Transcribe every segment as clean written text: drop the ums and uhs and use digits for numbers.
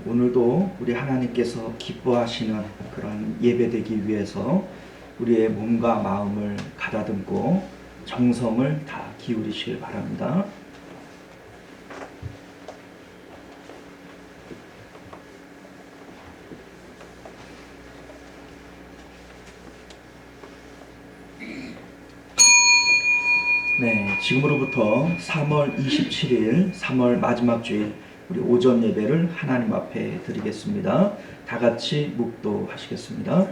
오늘도 우리 하나님께서 기뻐하시는 그런 예배되기 위해서 우리의 몸과 마음을 가다듬고 정성을 다 기울이시길 바랍니다. 지금으로부터 3월 27일 3월 마지막 주일 우리 오전 예배를 하나님 앞에 드리겠습니다. 다 같이 묵도하시겠습니다.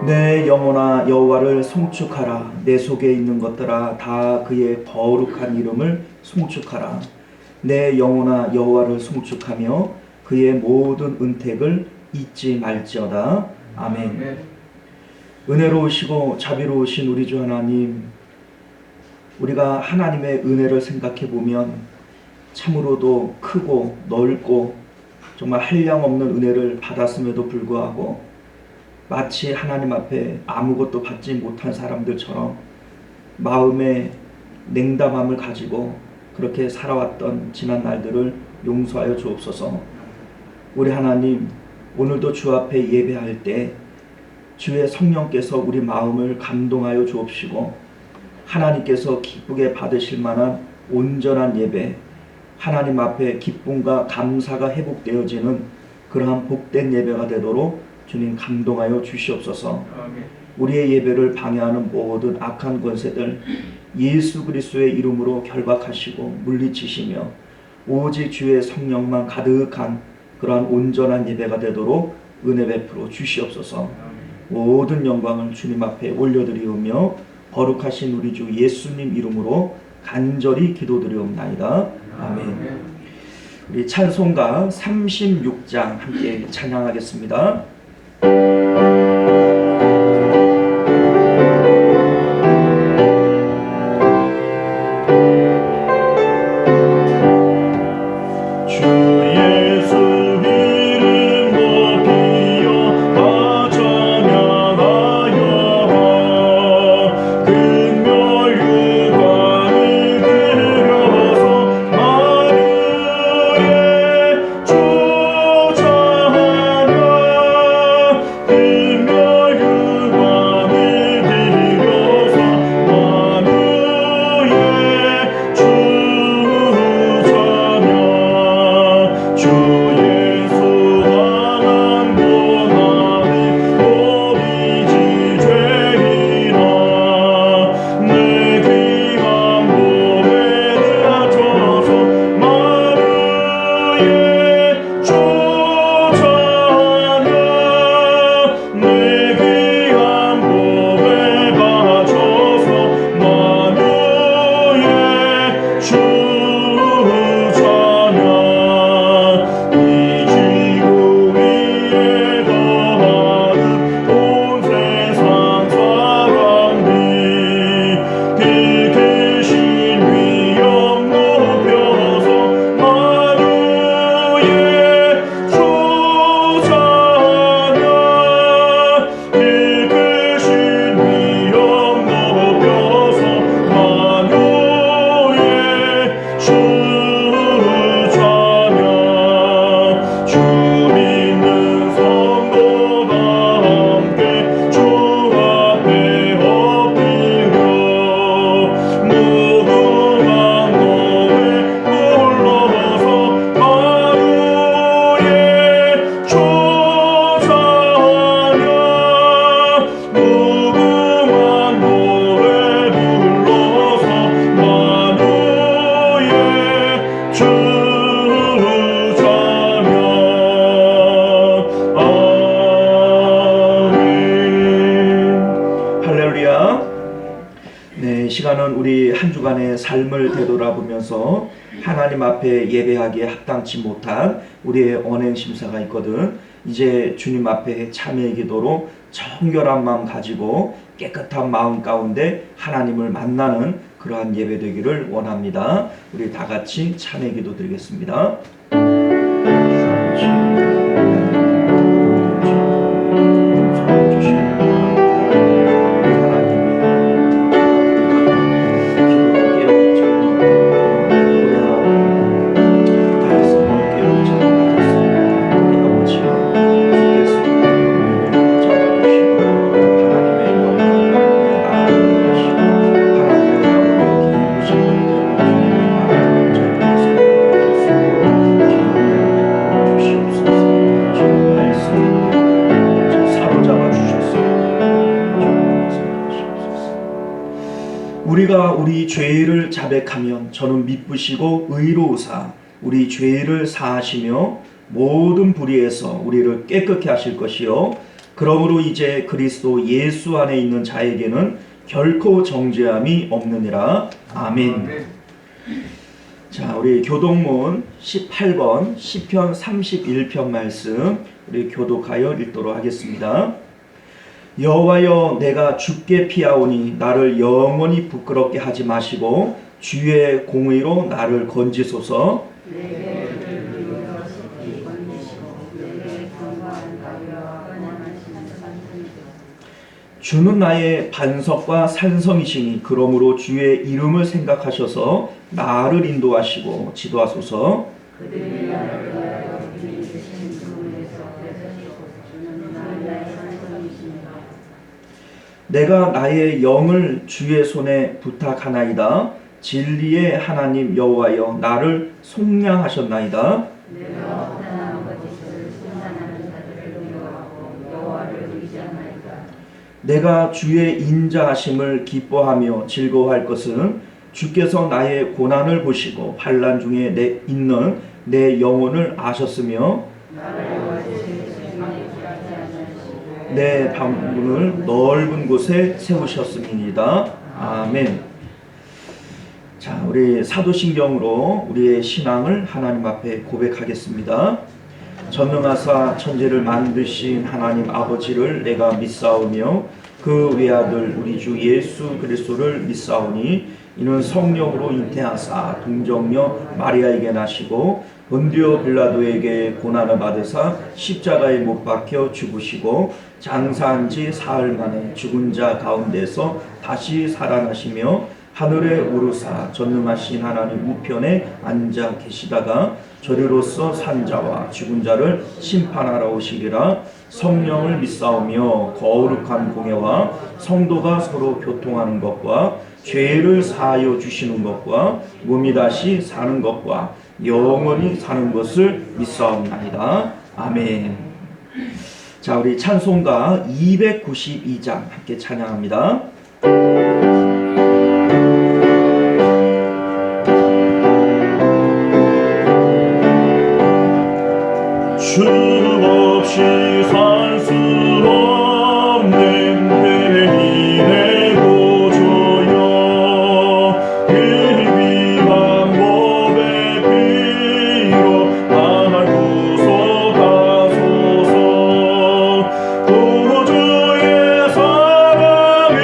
내 영혼아 여호와를 송축하라. 내 속에 있는 것들아 다 그의 거룩한 이름을 송축하라. 내 영혼아 여호와를 송축하며 그의 모든 은택을 잊지 말지어다. 아멘. 은혜로우시고 자비로우신 우리 주 하나님, 우리가 하나님의 은혜를 생각해 보면 참으로도 크고 넓고 정말 한량없는 은혜를 받았음에도 불구하고 마치 하나님 앞에 아무것도 받지 못한 사람들처럼 마음의 냉담함을 가지고 그렇게 살아왔던 지난 날들을 용서하여 주옵소서. 우리 하나님, 오늘도 주 앞에 예배할 때 주의 성령께서 우리 마음을 감동하여 주옵시고 하나님께서 기쁘게 받으실 만한 온전한 예배, 하나님 앞에 기쁨과 감사가 회복되어지는 그러한 복된 예배가 되도록 주님 감동하여 주시옵소서. 우리의 예배를 방해하는 모든 악한 권세들 예수 그리스도의 이름으로 결박하시고 물리치시며 오직 주의 성령만 가득한 그러한 온전한 예배가 되도록 은혜 베풀어 주시옵소서. 모든 영광을 주님 앞에 올려드리오며 거룩하신 우리 주 예수님 이름으로 간절히 기도드리옵나이다. 아멘. 우리 찬송가 36장 함께 찬양하겠습니다. 시간은 우리 한 주간의 삶을 되돌아보면서 하나님 앞에 예배하기에 합당치 못한 우리의 언행 심사가 있거든. 이제 주님 앞에 참회의 기도로 정결한 마음 가지고 깨끗한 마음 가운데 하나님을 만나는 그러한 예배 되기를 원합니다. 우리 다 같이 찬양 기도 드리겠습니다. 우리가 우리 죄를 자백하면 저는 미쁘시고 의로우사 우리 죄를 사하시며 모든 불의에서 우리를 깨끗게 하실 것이요 그러므로 이제 그리스도 예수 안에 있는 자에게는 결코 정죄함이 없느니라. 아멘. 자, 우리 교독문 18번 시편 31편 말씀 우리 교독하여 읽도록 하겠습니다. 여호와여 내가 주께 피하오니 나를 영원히 부끄럽게 하지 마시고 주의 공의로 나를 건지소서. 주는 나의 반석과 산성이시니 그러므로 주의 이름을 생각하셔서 나를 인도하시고 지도하소서. 내가 나의 영을 주의 손에 부탁하나이다. 진리의 하나님 여호와여 나를 속량하셨나이다. 내가 주의 인자하심을 기뻐하며 즐거워할 것은 주께서 나의 고난을 보시고 환난 중에 있는 내 영혼을 아셨으며 내 방문을 넓은 곳에 세우셨음이니이다. 아멘. 자, 우리 사도신경으로 우리의 신앙을 하나님 앞에 고백하겠습니다. 전능하사 천지를 만드신 하나님 아버지를 내가 믿사오며 그 외아들 우리 주 예수 그리스도를 믿사오니 이는 성령으로 잉태하사 동정녀 마리아에게 나시고 본디오 빌라도에게 고난을 받으사 십자가에 못 박혀 죽으시고 장사한 지 사흘 만에 죽은 자 가운데서 다시 살아나시며 하늘에 오르사 전능하신 하나님 우편에 앉아 계시다가 저리로서 산 자와 죽은 자를 심판하러 오시리라. 성령을 믿사오며 거룩한 공예와 성도가 서로 교통하는 것과 죄를 사하여 주시는 것과 몸이 다시 사는 것과 영원히 사는 것을 믿사옵나이다. 아멘. 자, 우리 찬송가 292장 함께 찬양합니다. 주 없이 살 수 없는 죄인의 구주여 그 귀한 몸의 피로 날 구속하소서. 구주의 사랑을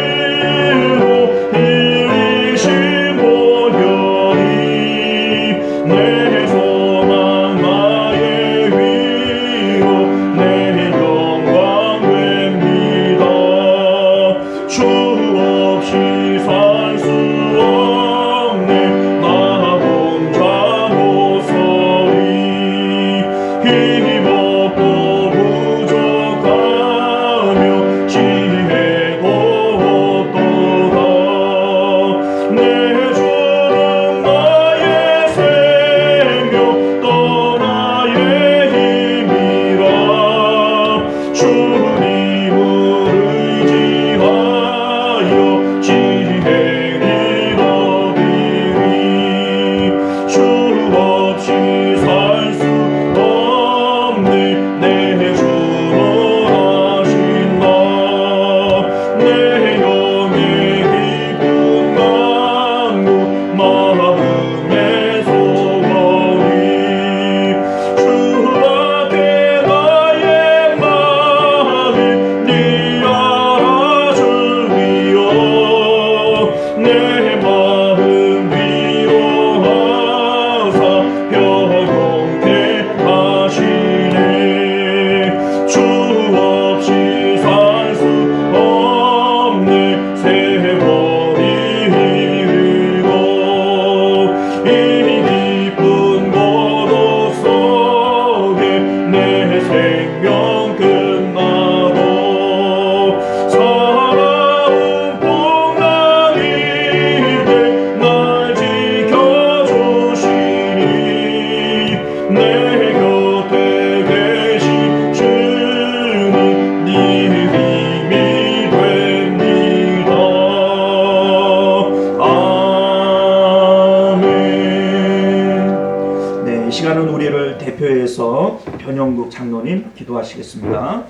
시간은 우리를 대표해서 변영국 장로님 기도하시겠습니다.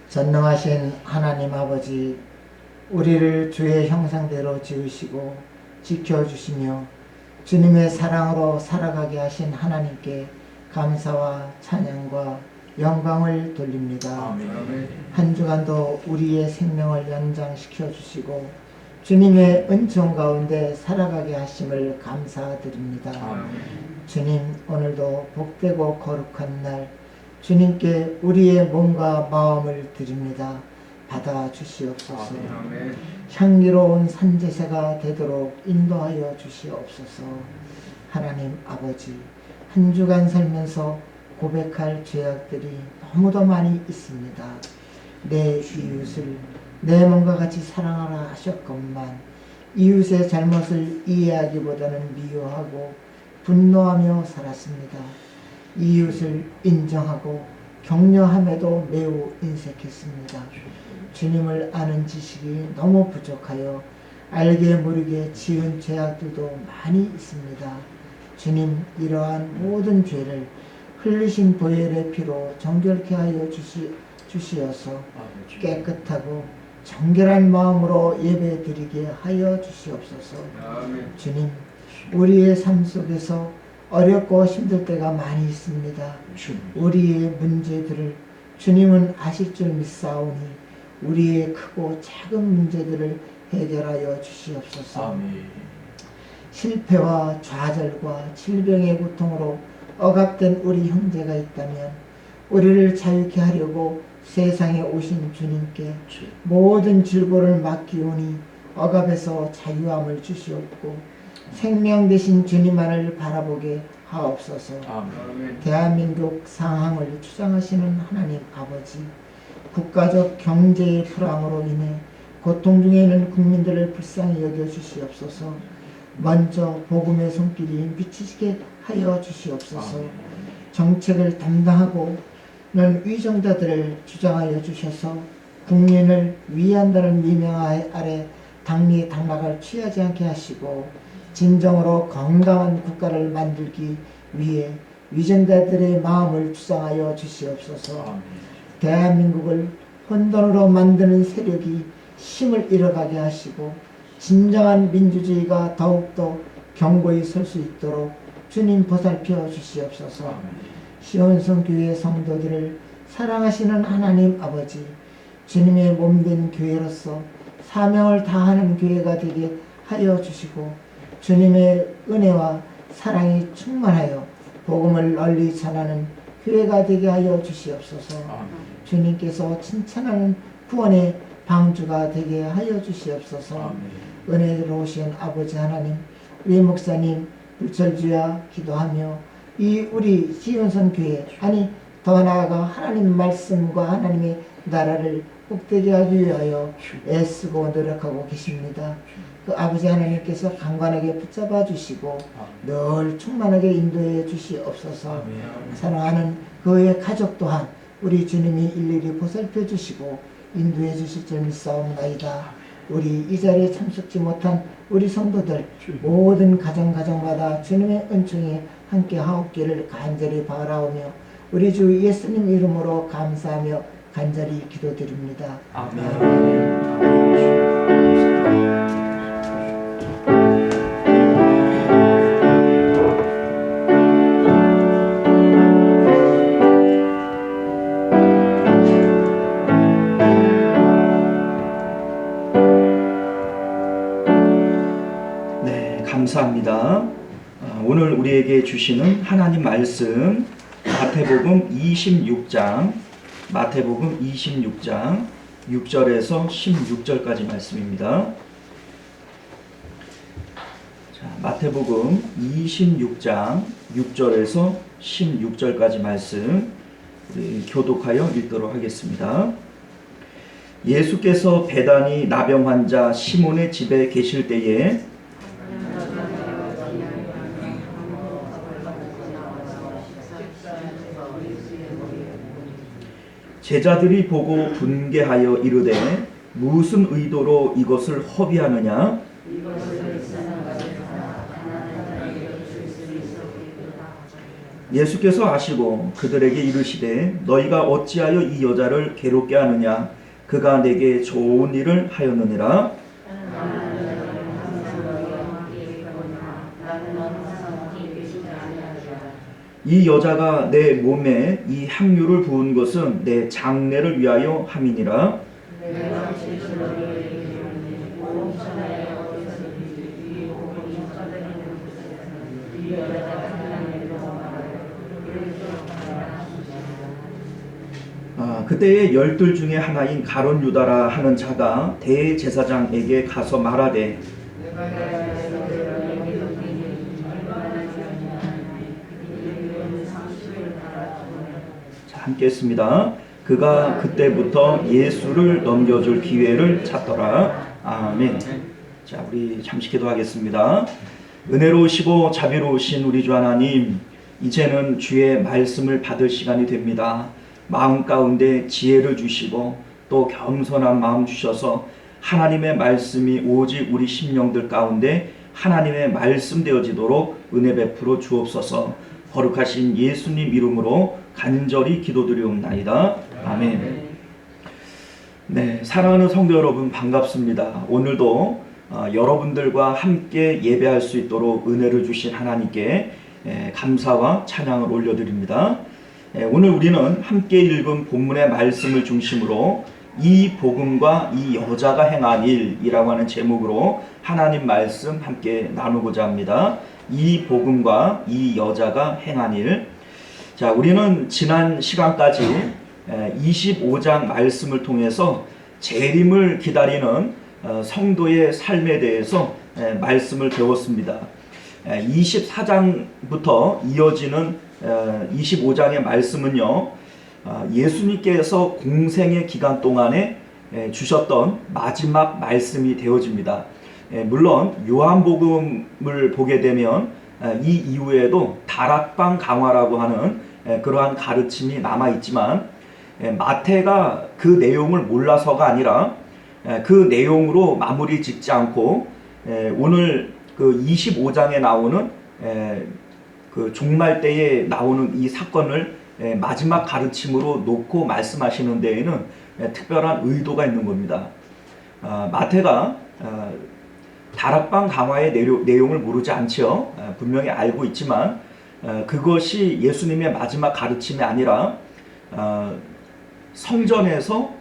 전능하신 하나님 아버지, 우리를 주의 형상대로 지으시고 지켜주시며 주님의 사랑으로 살아가게 하신 하나님께 감사와 찬양과 영광을 돌립니다. 아멘. 한 주간도 우리의 생명을 연장시켜 주시고 주님의 은총 가운데 살아가게 하심을 감사드립니다. 아멘. 주님, 오늘도 복되고 거룩한 날 주님께 우리의 몸과 마음을 드립니다. 받아 주시옵소서. 아멘. 향기로운 산제사가 되도록 인도하여 주시옵소서. 하나님 아버지, 한 주간 살면서 고백할 죄악들이 너무도 많이 있습니다. 내 이웃을 내 몸과 같이 사랑하라 하셨건만 이웃의 잘못을 이해하기보다는 미워하고 분노하며 살았습니다. 이웃을 인정하고 격려함에도 매우 인색했습니다. 주님을 아는 지식이 너무 부족하여 알게 모르게 지은 죄악들도 많이 있습니다. 주님, 이러한 모든 죄를 흘리신 보혈의 피로 정결케 하여 주시어서 깨끗하고 정결한 마음으로 예배드리게 하여 주시옵소서. 주님, 우리의 삶 속에서 어렵고 힘들 때가 많이 있습니다. 우리의 문제들을 주님은 아실 줄 믿사오니 우리의 크고 작은 문제들을 해결하여 주시옵소서. 아멘. 실패와 좌절과 질병의 고통으로 억압된 우리 형제가 있다면 우리를 자유케 하려고 세상에 오신 주님께 모든 질고를 맡기오니 억압에서 자유함을 주시옵고 생명 되신 주님만을 바라보게 하옵소서. 아멘. 대한민국 상황을 주장하시는 하나님 아버지, 국가적 경제의 불황으로 인해 고통 중에 있는 국민들을 불쌍히 여겨 주시옵소서. 먼저 복음의 손길이 미치게 하여 주시옵소서. 정책을 담당하고는 위정자들을 주장하여 주셔서 국민을 위한다는 미명 아래 당락을 취하지 않게 하시고 진정으로 건강한 국가를 만들기 위해 위정자들의 마음을 주장하여 주시옵소서. 대한민국을 혼돈으로 만드는 세력이 힘을 잃어가게 하시고 진정한 민주주의가 더욱더 견고히 설 수 있도록 주님 보살펴 주시옵소서. 시온성 교회 성도들을 사랑하시는 하나님 아버지, 주님의 몸된 교회로서 사명을 다하는 교회가 되게 하여 주시고 주님의 은혜와 사랑이 충만하여 복음을 널리 전하는 교회가 되게 하여 주시옵소서. 주님께서 칭찬하는 구원의 방주가 되게 하여 주시옵소서. 은혜로우신 아버지 하나님, 우리 목사님 불철주야 기도하며 이 우리 시온성 교회, 아니 더 나아가 하나님 말씀과 하나님의 나라를 복되게 하기 위하여 애쓰고 노력하고 계십니다. 그 아버지 하나님께서 강관하게 붙잡아 주시고 늘 충만하게 인도해 주시옵소서. 사랑하는 그의 가족 또한 우리 주님이 일일이 보살펴 주시고 인도해 주실 줄 믿사옵나이다. 우리 이 자리에 참석지 못한 우리 성도들 모든 가정마다 주님의 은총이 함께 하옵기를 간절히 바라오며 우리 주 예수님 이름으로 감사하며 간절히 기도드립니다. 아멘. 감사합니다. 오늘 우리에게 주시는 하나님 말씀 마태복음 26장 6절에서 16절까지 말씀입니다. 자, 마태복음 26장 6절에서 16절까지 말씀 우리 교독하여 읽도록 하겠습니다. 예수께서 베다니 나병 환자 시몬의 집에 계실 때에 제자들이 보고 분개하여 이르되 무슨 의도로 이것을 허비하느냐? 예수께서 아시고 그들에게 이르시되 너희가 어찌하여 이 여자를 괴롭게 하느냐? 그가 내게 좋은 일을 하였느니라. 이 여자가 내 몸에 이 향유를 부은 것은 내 장례를 위하여 함이니라. 그때에 12 중에 하나인 가룟 유다라 하는 자가 대제사장에게 가서 말하되 함께 했습니다. 그가 그때부터 예수를 넘겨줄 기회를 찾더라. 아멘. 자, 우리 잠시 기도하겠습니다. 은혜로우시고 자비로우신 우리 주 하나님, 이제는 주의 말씀을 받을 시간이 됩니다. 마음 가운데 지혜를 주시고 또 겸손한 마음 주셔서 하나님의 말씀이 오직 우리 심령들 가운데 하나님의 말씀 되어지도록 은혜 베풀어 주옵소서. 거룩하신 예수님 이름으로 간절히 기도드리옵나이다. 아멘. 네, 사랑하는 성도 여러분 반갑습니다. 오늘도 여러분들과 함께 예배할 수 있도록 은혜를 주신 하나님께 감사와 찬양을 올려드립니다. 오늘 우리는 함께 읽은 본문의 말씀을 중심으로 이 복음과 이 여자가 행한 일이라고 하는 제목으로 하나님 말씀 함께 나누고자 합니다. 이 복음과 이 여자가 행한 일. 자, 우리는 지난 시간까지 25장 말씀을 통해서 재림을 기다리는 성도의 삶에 대해서 말씀을 배웠습니다. 24장부터 이어지는 25장의 말씀은요, 예수님께서 공생의 기간 동안에 주셨던 마지막 말씀이 되어집니다. 물론 요한복음을 보게 되면 이 이후에도 다락방 강화라고 하는 그러한 가르침이 남아있지만 마태가 그 내용을 몰라서가 아니라 그 내용으로 마무리 짓지 않고 오늘 그 25장에 나오는 그 종말 때에 나오는 이 사건을 마지막 가르침으로 놓고 말씀하시는 데에는 특별한 의도가 있는 겁니다. 마태가 다락방 강화의 내용을 모르지 않죠. 분명히 알고 있지만 그것이 예수님의 마지막 가르침이 아니라 성전에서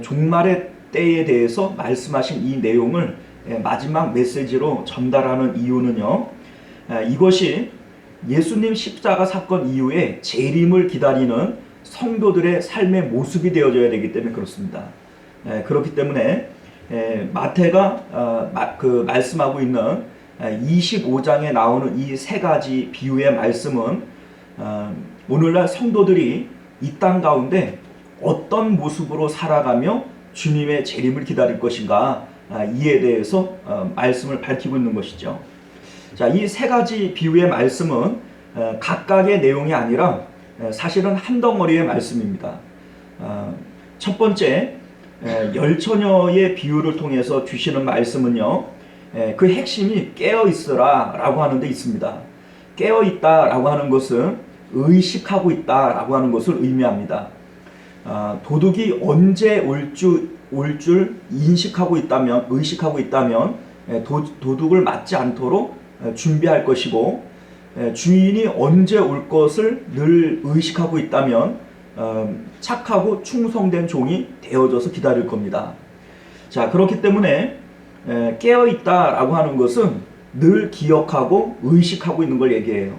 종말의 때에 대해서 말씀하신 이 내용을 마지막 메시지로 전달하는 이유는요, 이것이 예수님 십자가 사건 이후에 재림을 기다리는 성도들의 삶의 모습이 되어져야 되기 때문에 그렇습니다. 그렇기 때문에 마태가 말씀하고 있는 25장에 나오는 이 세 가지 비유의 말씀은 오늘날 성도들이 이 땅 가운데 어떤 모습으로 살아가며 주님의 재림을 기다릴 것인가, 이에 대해서 말씀을 밝히고 있는 것이죠. 자, 이 세 가지 비유의 말씀은 각각의 내용이 아니라 사실은 한 덩어리의 말씀입니다. 첫 번째, 열처녀의 비유를 통해서 주시는 말씀은요, 그 핵심이 깨어있으라 라고 하는 데 있습니다. 깨어있다 라고 하는 것은 의식하고 있다 라고 하는 것을 의미합니다. 도둑이 언제 올 줄 인식하고 있다면, 의식하고 있다면 도둑을 맞지 않도록 준비할 것이고, 주인이 언제 올 것을 늘 의식하고 있다면 착하고 충성된 종이 되어져서 기다릴 겁니다. 자, 그렇기 때문에 깨어있다라고 하는 것은 늘 기억하고 의식하고 있는 걸 얘기해요.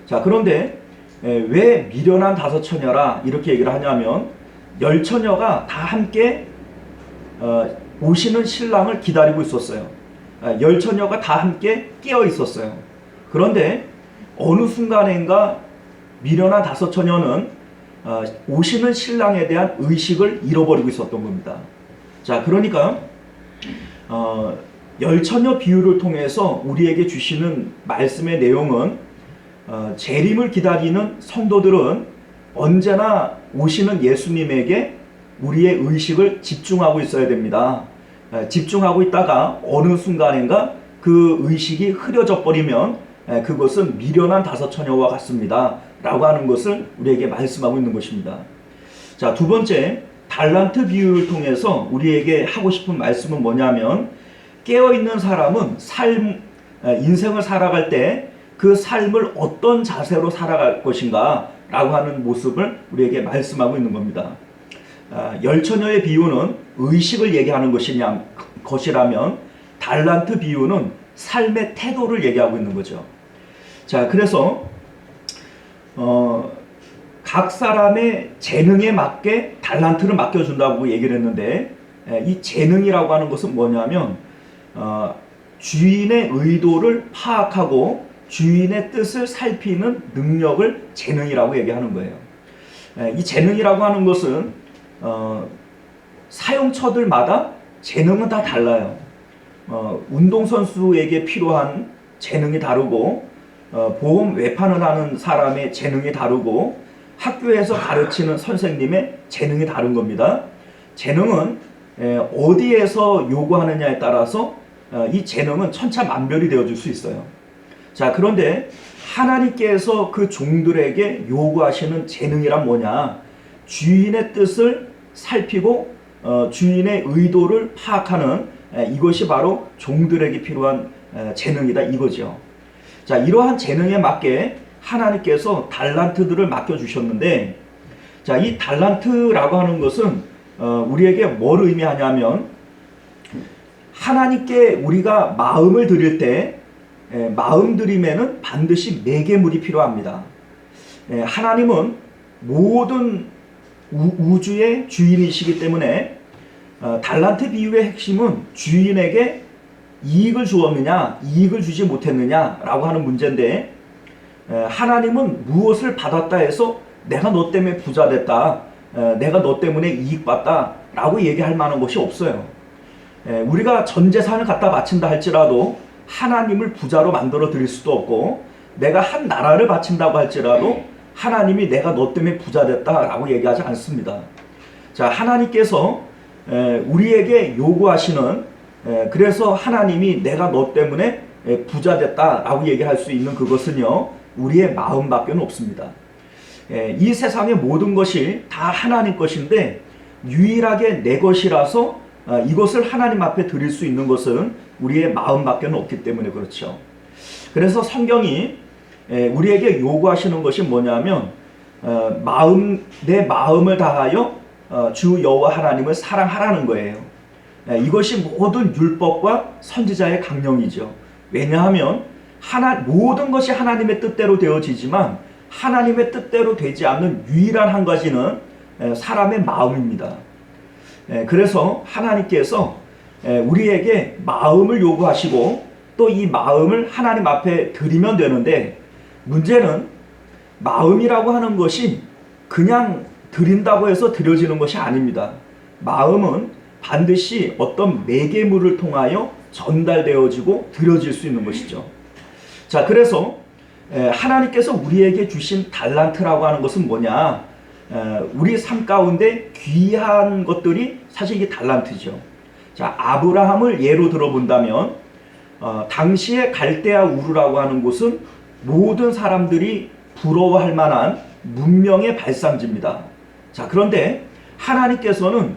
자, 그런데 왜 미련한 다섯 처녀라 이렇게 얘기를 하냐면, 열 처녀가 다 함께 오시는 신랑을 기다리고 있었어요. 열 처녀가 다 함께 깨어 있었어요. 그런데 어느 순간인가 미련한 다섯 처녀는 오시는 신랑에 대한 의식을 잃어버리고 있었던 겁니다. 자, 그러니까 열 처녀 비유를 통해서 우리에게 주시는 말씀의 내용은 재림을 기다리는 성도들은 언제나 오시는 예수님에게 우리의 의식을 집중하고 있어야 됩니다. 집중하고 있다가 어느 순간인가 그 의식이 흐려져 버리면 그것은 미련한 다섯 처녀와 같습니다 라고 하는 것을 우리에게 말씀하고 있는 것입니다. 자, 두 번째, 달란트 비유를 통해서 우리에게 하고 싶은 말씀은 뭐냐면, 깨어있는 사람은 인생을 살아갈 때 그 삶을 어떤 자세로 살아갈 것인가 라고 하는 모습을 우리에게 말씀하고 있는 겁니다. 열처녀의 비유는 의식을 얘기하는 것이라면 달란트 비유는 삶의 태도를 얘기하고 있는 거죠. 자, 그래서 각 사람의 재능에 맞게 달란트를 맡겨준다고 얘기를 했는데, 이 재능이라고 하는 것은 뭐냐면 주인의 의도를 파악하고 주인의 뜻을 살피는 능력을 재능이라고 얘기하는 거예요. 이 재능이라고 하는 것은 사용처들마다 재능은 다 달라요. 운동선수에게 필요한 재능이 다르고, 보험 외판을 하는 사람의 재능이 다르고, 학교에서 가르치는 선생님의 재능이 다른 겁니다. 재능은 어디에서 요구하느냐에 따라서 이 재능은 천차만별이 되어줄 수 있어요. 자, 그런데 하나님께서 그 종들에게 요구하시는 재능이란 뭐냐? 주인의 뜻을 살피고 주인의 의도를 파악하는, 이것이 바로 종들에게 필요한 재능이다 이거죠. 자, 이러한 재능에 맞게 하나님께서 달란트들을 맡겨주셨는데, 자, 이 달란트라고 하는 것은 우리에게 뭘 의미하냐면, 하나님께 우리가 마음을 드릴 때 마음 드림에는 반드시 매개물이 필요합니다. 하나님은 모든 우주의 주인이시기 때문에 달란트 비유의 핵심은 주인에게 이익을 주었느냐 이익을 주지 못했느냐 라고 하는 문제인데, 하나님은 무엇을 받았다 해서 내가 너 때문에 부자 됐다, 내가 너 때문에 이익 봤다 라고 얘기할 만한 것이 없어요. 우리가 전 재산을 갖다 바친다 할지라도 하나님을 부자로 만들어 드릴 수도 없고, 내가 한 나라를 바친다고 할지라도 하나님이 내가 너 때문에 부자 됐다 라고 얘기하지 않습니다. 자, 하나님께서 우리에게 요구하시는, 그래서 하나님이 내가 너 때문에 부자 됐다 라고 얘기할 수 있는 그것은요, 우리의 마음밖에 없습니다. 이 세상의 모든 것이 다 하나님 것인데 유일하게 내 것이라서 이것을 하나님 앞에 드릴 수 있는 것은 우리의 마음밖에 없기 때문에 그렇죠. 그래서 성경이 우리에게 요구하시는 것이 뭐냐면, 내 마음을 다하여 주 여호와 하나님을 사랑하라는 거예요. 이것이 모든 율법과 선지자의 강령이죠. 왜냐하면 모든 것이 하나님의 뜻대로 되어지지만 하나님의 뜻대로 되지 않는 유일한 한 가지는 사람의 마음입니다. 그래서 하나님께서 우리에게 마음을 요구하시고 또 이 마음을 하나님 앞에 드리면 되는데, 문제는 마음이라고 하는 것이 그냥 드린다고 해서 드려지는 것이 아닙니다. 마음은 반드시 어떤 매개물을 통하여 전달되어지고 드려질 수 있는 것이죠. 자, 그래서 하나님께서 우리에게 주신 달란트라고 하는 것은 뭐냐? 우리 삶 가운데 귀한 것들이 사실 이게 달란트죠. 자, 아브라함을 예로 들어본다면 당시에 갈대아 우르라고 하는 곳은 모든 사람들이 부러워할 만한 문명의 발상지입니다. 자, 그런데 하나님께서는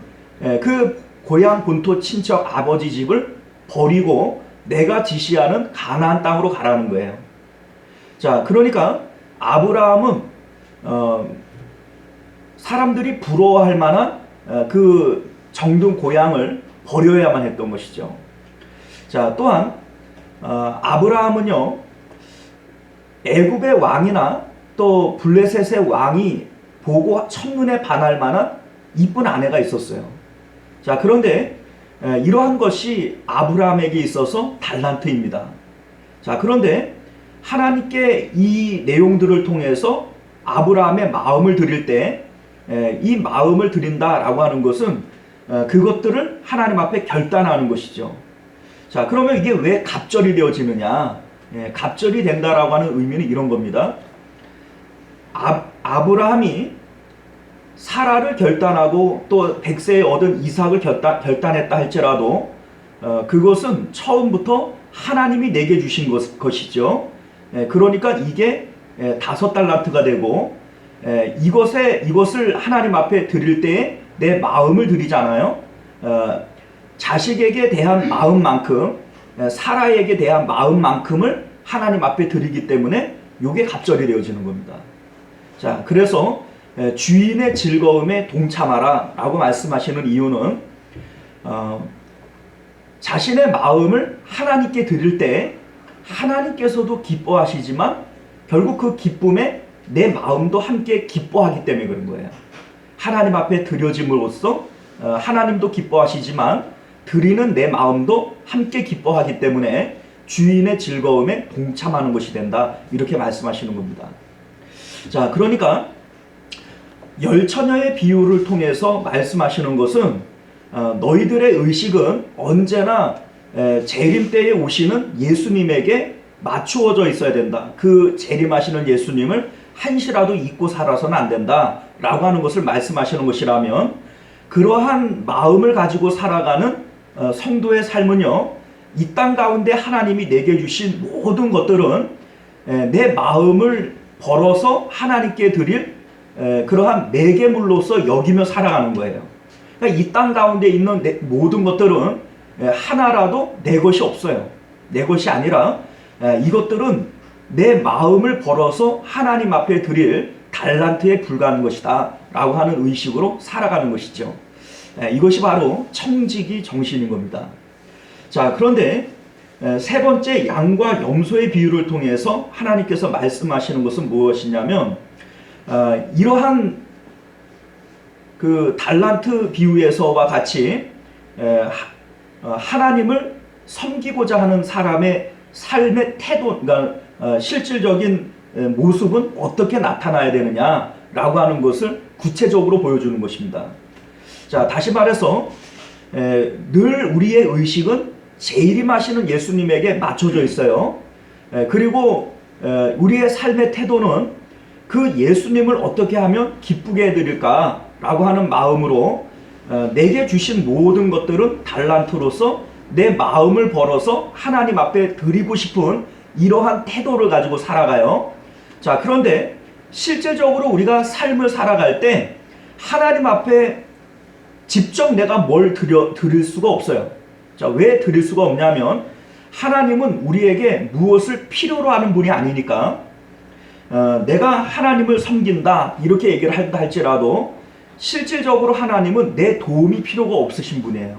그 고향 본토 친척 아버지 집을 버리고 내가 지시하는 가나안 땅으로 가라는 거예요. 자, 그러니까 아브라함은 사람들이 부러워할 만한 그 정든 고향을 버려야만 했던 것이죠. 자, 또한 아브라함은요, 애굽의 왕이나 또 블레셋의 왕이 보고 첫눈에 반할 만한 이쁜 아내가 있었어요. 자, 그런데 이러한 것이 아브라함에게 있어서 달란트입니다. 자, 그런데 하나님께 이 내용들을 통해서 아브라함의 마음을 드릴 때, 이 마음을 드린다라고 하는 것은 그것들을 하나님 앞에 결단하는 것이죠. 자, 그러면 이게 왜 갑절이 되어지느냐? 갑절이 된다라고 하는 의미는 이런 겁니다. 아브라함이 사라를 결단하고 또 100세에 얻은 이삭을 결단했다 할지라도 그것은 처음부터 하나님이 내게 주신 것이죠. 그러니까 이게 5달란트가 되고 이것을 하나님 앞에 드릴 때에 내 마음을 드리잖아요. 자식에게 대한 마음만큼, 사라에게 대한 마음만큼을 하나님 앞에 드리기 때문에 이게 갑절이 되어지는 겁니다. 자, 그래서 주인의 즐거움에 동참하라 라고 말씀하시는 이유는 자신의 마음을 하나님께 드릴 때 하나님께서도 기뻐하시지만 결국 그 기쁨에 내 마음도 함께 기뻐하기 때문에 그런 거예요. 하나님 앞에 드려짐으로써 하나님도 기뻐하시지만 드리는 내 마음도 함께 기뻐하기 때문에 주인의 즐거움에 동참하는 것이 된다, 이렇게 말씀하시는 겁니다. 자, 그러니까 열처녀의 비유를 통해서 말씀하시는 것은 너희들의 의식은 언제나 재림 때에 오시는 예수님에게 맞추어져 있어야 된다. 그 재림하시는 예수님을 한시라도 잊고 살아서는 안 된다 라고 하는 것을 말씀하시는 것이라면, 그러한 마음을 가지고 살아가는 성도의 삶은요, 이 땅 가운데 하나님이 내게 주신 모든 것들은 내 마음을 벌어서 하나님께 드릴 그러한 매개물로서 여기며 살아가는 거예요. 그러니까 이 땅 가운데 있는 모든 것들은 하나라도 내 것이 없어요. 내 것이 아니라 이것들은 내 마음을 벌어서 하나님 앞에 드릴 달란트에 불과한 것이다 라고 하는 의식으로 살아가는 것이죠. 이것이 바로 청지기 정신인 겁니다. 자, 그런데 세 번째, 양과 염소의 비유를 통해서 하나님께서 말씀하시는 것은 무엇이냐면, 이러한 그 달란트 비유에서와 같이 하나님을 섬기고자 하는 사람의 삶의 태도, 그러니까 실질적인 모습은 어떻게 나타나야 되느냐라고 하는 것을 구체적으로 보여주는 것입니다. 자, 다시 말해서 늘 우리의 의식은 재림하시는 예수님에게 맞춰져 있어요. 그리고 우리의 삶의 태도는 그 예수님을 어떻게 하면 기쁘게 해드릴까라고 하는 마음으로 내게 주신 모든 것들은 달란트로서 내 마음을 벌어서 하나님 앞에 드리고 싶은 이러한 태도를 가지고 살아가요. 자, 그런데 실제적으로 우리가 삶을 살아갈 때 하나님 앞에 직접 내가 뭘 드릴 수가 없어요. 자, 왜 드릴 수가 없냐면 하나님은 우리에게 무엇을 필요로 하는 분이 아니니까. 내가 하나님을 섬긴다 이렇게 얘기를 한다 할지라도 실질적으로 하나님은 내 도움이 필요가 없으신 분이에요.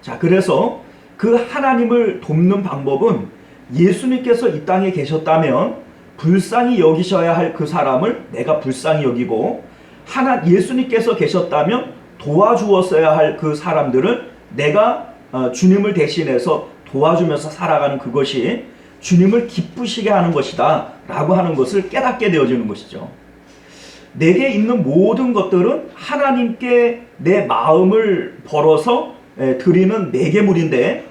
자, 그래서 그 하나님을 돕는 방법은 예수님께서 이 땅에 계셨다면 불쌍히 여기셔야 할 그 사람을 내가 불쌍히 여기고, 예수님께서 계셨다면 도와주었어야 할 그 사람들을 내가 주님을 대신해서 도와주면서 살아가는 그것이 주님을 기쁘시게 하는 것이다 라고 하는 것을 깨닫게 되어지는 것이죠. 내게 있는 모든 것들은 하나님께 내 마음을 벌어서 드리는 매개물인데,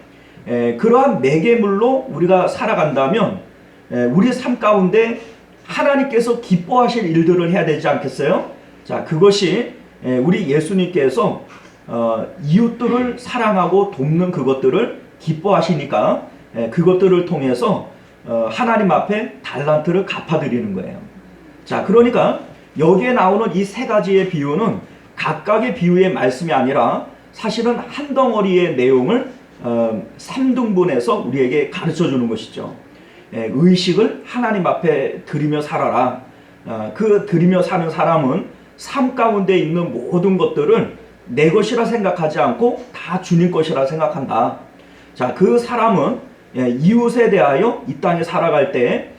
그러한 매개물로 우리가 살아간다면 우리 삶 가운데 하나님께서 기뻐하실 일들을 해야 되지 않겠어요? 자, 그것이 우리 예수님께서 이웃들을 사랑하고 돕는 그것들을 기뻐하시니까 그것들을 통해서 하나님 앞에 달란트를 갚아드리는 거예요. 자, 그러니까 여기에 나오는 이 세 가지의 비유는 각각의 비유의 말씀이 아니라 사실은 한 덩어리의 내용을 3등분해서 우리에게 가르쳐주는 것이죠. 의식을 하나님 앞에 드리며 살아라. 그 드리며 사는 사람은 삶 가운데 있는 모든 것들을 내 것이라 생각하지 않고 다 주님 것이라 생각한다. 자, 그 사람은 이웃에 대하여 이 땅에 살아갈 때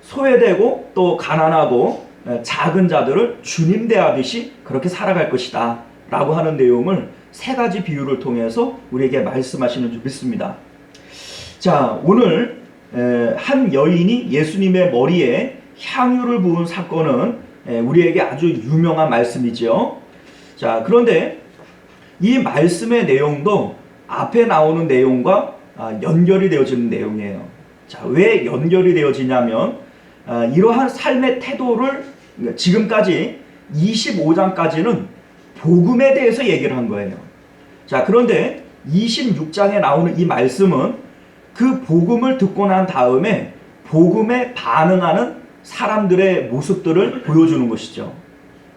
소외되고 또 가난하고 작은 자들을 주님 대하듯이 그렇게 살아갈 것이다 라고 하는 내용을 세 가지 비유를 통해서 우리에게 말씀하시는 줄 믿습니다. 자, 오늘 한 여인이 예수님의 머리에 향유를 부은 사건은 우리에게 아주 유명한 말씀이죠. 자, 그런데 이 말씀의 내용도 앞에 나오는 내용과 연결이 되어지는 내용이에요. 자, 왜 연결이 되어지냐면 이러한 삶의 태도를 지금까지 25장까지는 복음에 대해서 얘기를 한 거예요. 자, 그런데 26장에 나오는 이 말씀은 그 복음을 듣고 난 다음에 복음에 반응하는 사람들의 모습들을 보여주는 것이죠.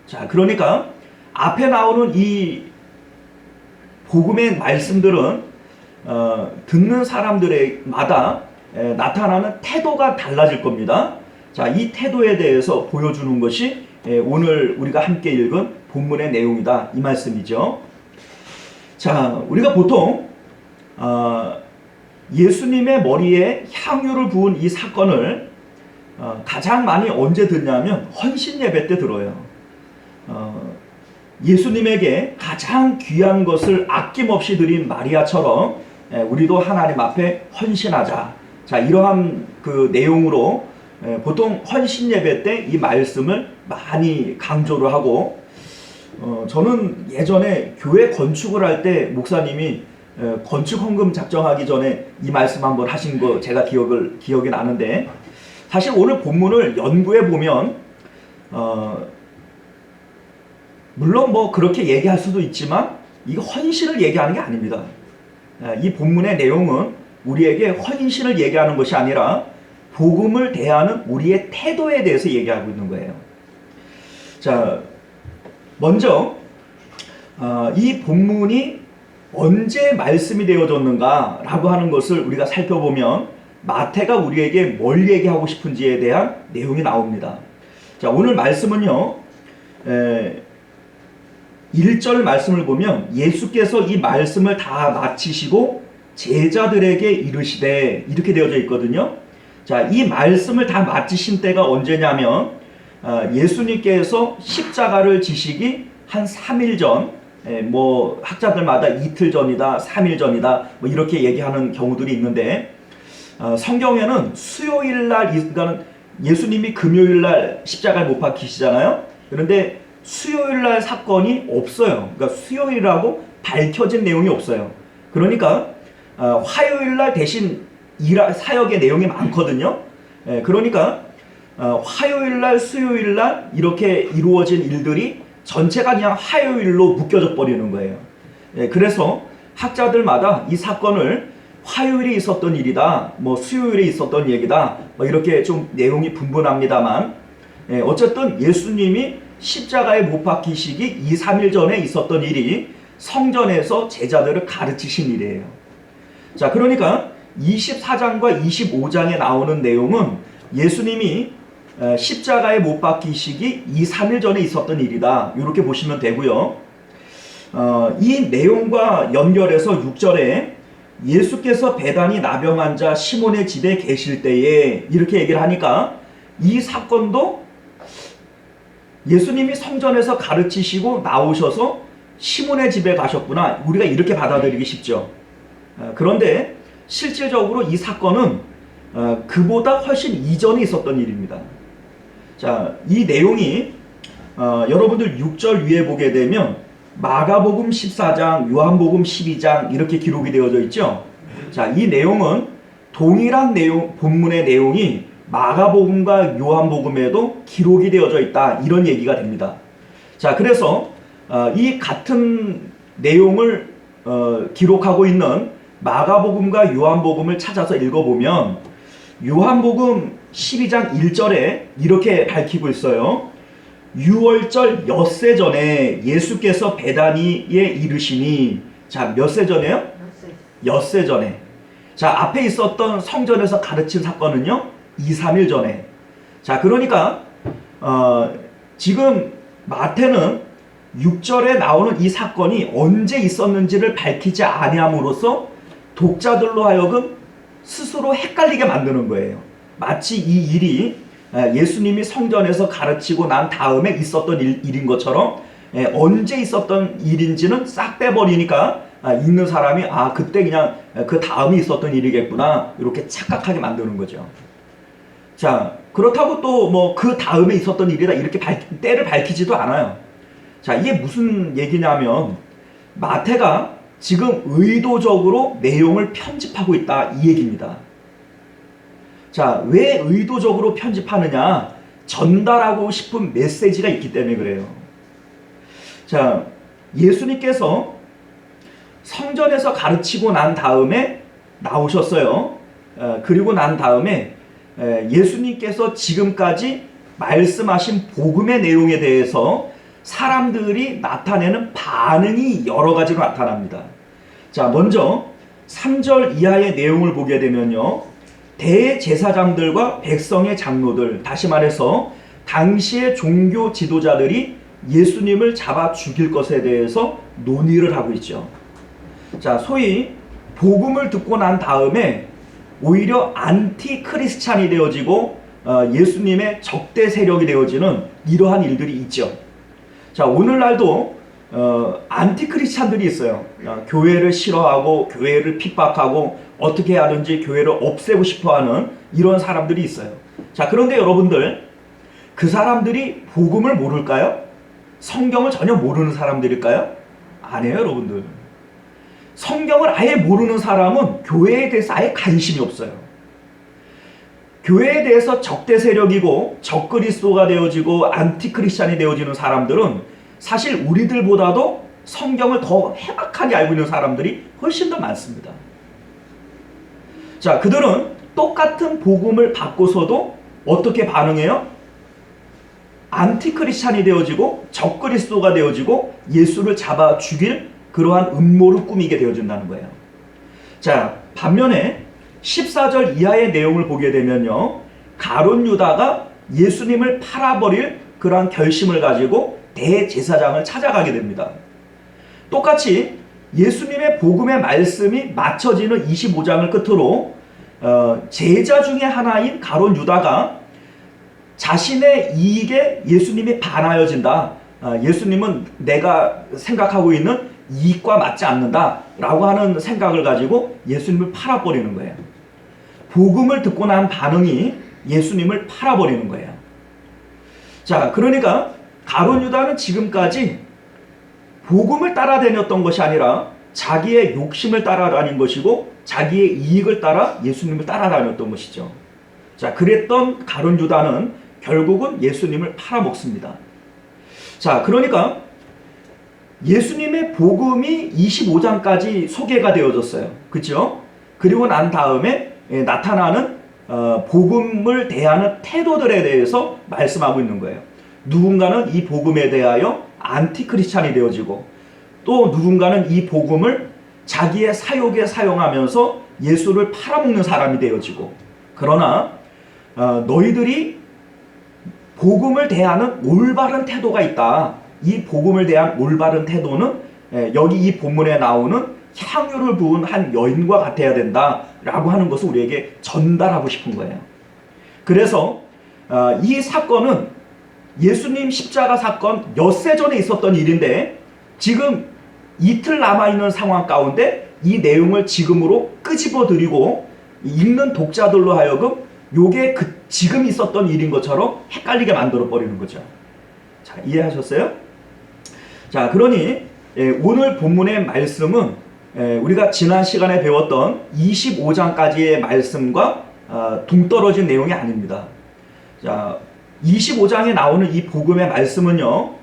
자, 그러니까 앞에 나오는 이 복음의 말씀들은 듣는 사람들마다 나타나는 태도가 달라질 겁니다. 자, 이 태도에 대해서 보여주는 것이 오늘 우리가 함께 읽은 본문의 내용이다, 이 말씀이죠. 자, 우리가 보통 예수님의 머리에 향유를 부은 이 사건을 가장 많이 언제 듣냐면 헌신 예배 때 들어요. 예수님에게 가장 귀한 것을 아낌없이 드린 마리아처럼 우리도 하나님 앞에 헌신하자. 자, 이러한 그 내용으로 보통 헌신 예배 때 이 말씀을 많이 강조를 하고, 저는 예전에 교회 건축을 할 때 목사님이 건축 헌금 작정하기 전에 이 말씀 한번 하신 거 제가 기억이 나는데, 사실 오늘 본문을 연구해 보면 물론 뭐 그렇게 얘기할 수도 있지만 이거 헌신을 얘기하는 게 아닙니다. 이 본문의 내용은 우리에게 헌신을 얘기하는 것이 아니라 복음을 대하는 우리의 태도에 대해서 얘기하고 있는 거예요. 자, 먼저 이 본문이 언제 말씀이 되어졌는가 라고 하는 것을 우리가 살펴보면 마태가 우리에게 뭘 얘기하고 싶은지에 대한 내용이 나옵니다. 자, 오늘 말씀은요, 1절 말씀을 보면 예수께서 이 말씀을 다 마치시고 제자들에게 이르시되, 이렇게 되어져 있거든요. 자, 이 말씀을 다 마치신 때가 언제냐면 예수님께서 십자가를 지시기 한 3일 전, 뭐 학자들마다 이틀 전이다, 3일 전이다, 뭐 이렇게 얘기하는 경우들이 있는데, 성경에는 수요일 날, 그러니까 예수님이 금요일 날 십자가를 못 박히시잖아요. 그런데 수요일 날 사건이 없어요. 그러니까 수요일이라고 밝혀진 내용이 없어요. 그러니까 화요일 날 대신 사역의 내용이 많거든요. 그러니까 화요일 날, 수요일 날 이렇게 이루어진 일들이 전체가 그냥 화요일로 묶여져 버리는 거예요. 그래서 학자들마다 이 사건을 화요일에 있었던 일이다, 뭐 수요일에 있었던 얘기다, 뭐 이렇게 좀 내용이 분분합니다만, 어쨌든 예수님이 십자가에 못 박히시기 2, 3일 전에 있었던 일이 성전에서 제자들을 가르치신 일이에요. 자, 그러니까 24장과 25장에 나오는 내용은 예수님이 십자가에 못 박히시기 2, 3일 전에 있었던 일이다, 이렇게 보시면 되고요. 이 내용과 연결해서 6절에 예수께서 배단이 나병 환자 시몬의 집에 계실 때에, 이렇게 얘기를 하니까 이 사건도 예수님이 성전에서 가르치시고 나오셔서 시몬의 집에 가셨구나, 우리가 이렇게 받아들이기 쉽죠. 그런데 실질적으로 이 사건은 그보다 훨씬 이전에 있었던 일입니다. 자, 이 내용이 여러분들 6절 위에 보게 되면 마가복음 14장, 요한복음 12장 이렇게 기록이 되어져 있죠. 자, 이 내용은 동일한 내용, 본문의 내용이 마가복음과 요한복음에도 기록이 되어져 있다, 이런 얘기가 됩니다. 자, 그래서 이 같은 내용을 기록하고 있는 마가복음과 요한복음을 찾아서 읽어보면 요한복음 12장 1절에 이렇게 밝히고 있어요. 6월절 엿새 전에 예수께서 베다니에 이르시니, 자, 몇 세 전에요? 엿새 전에. 자, 앞에 있었던 성전에서 가르친 사건은요 2, 3일 전에. 자, 그러니까 지금 마태는 6절에 나오는 이 사건이 언제 있었는지를 밝히지 아니함으로써 독자들로 하여금 스스로 헷갈리게 만드는 거예요. 마치 이 일이 예수님이 성전에서 가르치고 난 다음에 있었던 일인 것처럼 언제 있었던 일인지는 싹 빼버리니까 읽는 사람이 그때 그냥 그 다음에 있었던 일이겠구나, 이렇게 착각하게 만드는 거죠. 자, 그렇다고 또 뭐 그 다음에 있었던 일이다 이렇게 때를 밝히지도 않아요. 자, 이게 무슨 얘기냐면 마태가 지금 의도적으로 내용을 편집하고 있다, 이 얘기입니다. 자, 왜 의도적으로 편집하느냐? 전달하고 싶은 메시지가 있기 때문에 그래요. 자, 예수님께서 성전에서 가르치고 난 다음에 나오셨어요. 그리고 난 다음에 예수님께서 지금까지 말씀하신 복음의 내용에 대해서 사람들이 나타내는 반응이 여러 가지로 나타납니다. 자, 먼저 3절 이하의 내용을 보게 되면요, 대제사장들과 백성의 장로들, 다시 말해서 당시의 종교 지도자들이 예수님을 잡아 죽일 것에 대해서 논의를 하고 있죠. 자, 소위 복음을 듣고 난 다음에 오히려 안티 크리스찬이 되어지고 예수님의 적대 세력이 되어지는 이러한 일들이 있죠. 자, 오늘날도 안티 크리스찬들이 있어요. 교회를 싫어하고 교회를 핍박하고 어떻게 하든지 교회를 없애고 싶어하는 이런 사람들이 있어요. 자, 그런데 여러분들, 그 사람들이 복음을 모를까요? 성경을 전혀 모르는 사람들일까요? 아니에요, 여러분들. 성경을 아예 모르는 사람은 교회에 대해서 아예 관심이 없어요. 교회에 대해서 적대 세력이고 적그리스도가 되어지고 안티크리스찬이 되어지는 사람들은 사실 우리들보다도 성경을 더 해박하게 알고 있는 사람들이 훨씬 더 많습니다. 자, 그들은 똑같은 복음을 받고서도 어떻게 반응해요? 안티크리스찬이 되어지고 적그리스도가 되어지고 예수를 잡아 죽일 그러한 음모를 꾸미게 되어진다는 거예요. 자, 반면에 14절 이하의 내용을 보게 되면요, 가룟 유다가 예수님을 팔아버릴 그러한 결심을 가지고 대제사장을 찾아가게 됩니다. 똑같이 예수님의 복음의 말씀이 맞춰지는 25장을 끝으로 제자 중에 하나인 가룟 유다가 자신의 이익에 예수님이 반하여진다, 예수님은 내가 생각하고 있는 이익과 맞지 않는다 라고 하는 생각을 가지고 예수님을 팔아버리는 거예요. 복음을 듣고 난 반응이 예수님을 팔아버리는 거예요. 자, 그러니까 가룟 유다는 지금까지 복음을 따라다녔던 것이 아니라 자기의 욕심을 따라다닌 것이고 자기의 이익을 따라 예수님을 따라다녔던 것이죠. 자, 그랬던 가룟 유다는 결국은 예수님을 팔아먹습니다. 자, 그러니까 예수님의 복음이 25장까지 소개가 되어졌어요. 그렇죠? 그리고 난 다음에 나타나는 복음을 대하는 태도들에 대해서 말씀하고 있는 거예요. 누군가는 이 복음에 대하여 안티크리스찬이 되어지고 또 누군가는 이 복음을 자기의 사욕에 사용하면서 예수를 팔아먹는 사람이 되어지고, 그러나 너희들이 복음을 대하는 올바른 태도가 있다. 이 복음을 대한 올바른 태도는 여기 이 본문에 나오는 향유를 부은 한 여인과 같아야 된다라고 하는 것을 우리에게 전달하고 싶은 거예요. 그래서 이 사건은 예수님 십자가 사건 엿새 전에 있었던 일인데 지금 이틀 남아있는 상황 가운데 이 내용을 지금으로 끄집어들이고 읽는 독자들로 하여금 요게 지금 있었던 일인 것처럼 헷갈리게 만들어버리는 거죠. 자, 이해하셨어요? 자, 그러니 오늘 본문의 말씀은 우리가 지난 시간에 배웠던 25장까지의 말씀과 동떨어진 내용이 아닙니다. 자, 25장에 나오는 이 복음의 말씀은요,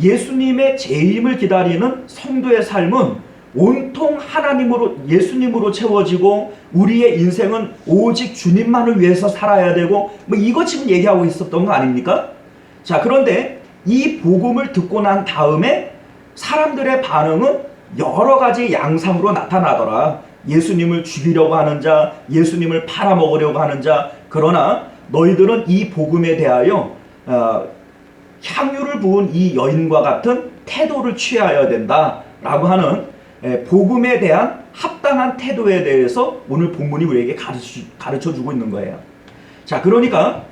예수님의 재림을 기다리는 성도의 삶은 온통 하나님으로, 예수님으로 채워지고 우리의 인생은 오직 주님만을 위해서 살아야 되고 뭐 이거 지금 얘기하고 있었던 거 아닙니까? 자, 그런데 이 복음을 듣고 난 다음에 사람들의 반응은 여러 가지 양상으로 나타나더라. 예수님을 죽이려고 하는 자, 예수님을 팔아먹으려고 하는 자, 그러나 너희들은 이 복음에 대하여 향유를 부은 이 여인과 같은 태도를 취하여야 된다라고 하는 복음에 대한 합당한 태도에 대해서 오늘 본문이 우리에게 가르쳐주고 있는 거예요. 자, 그러니까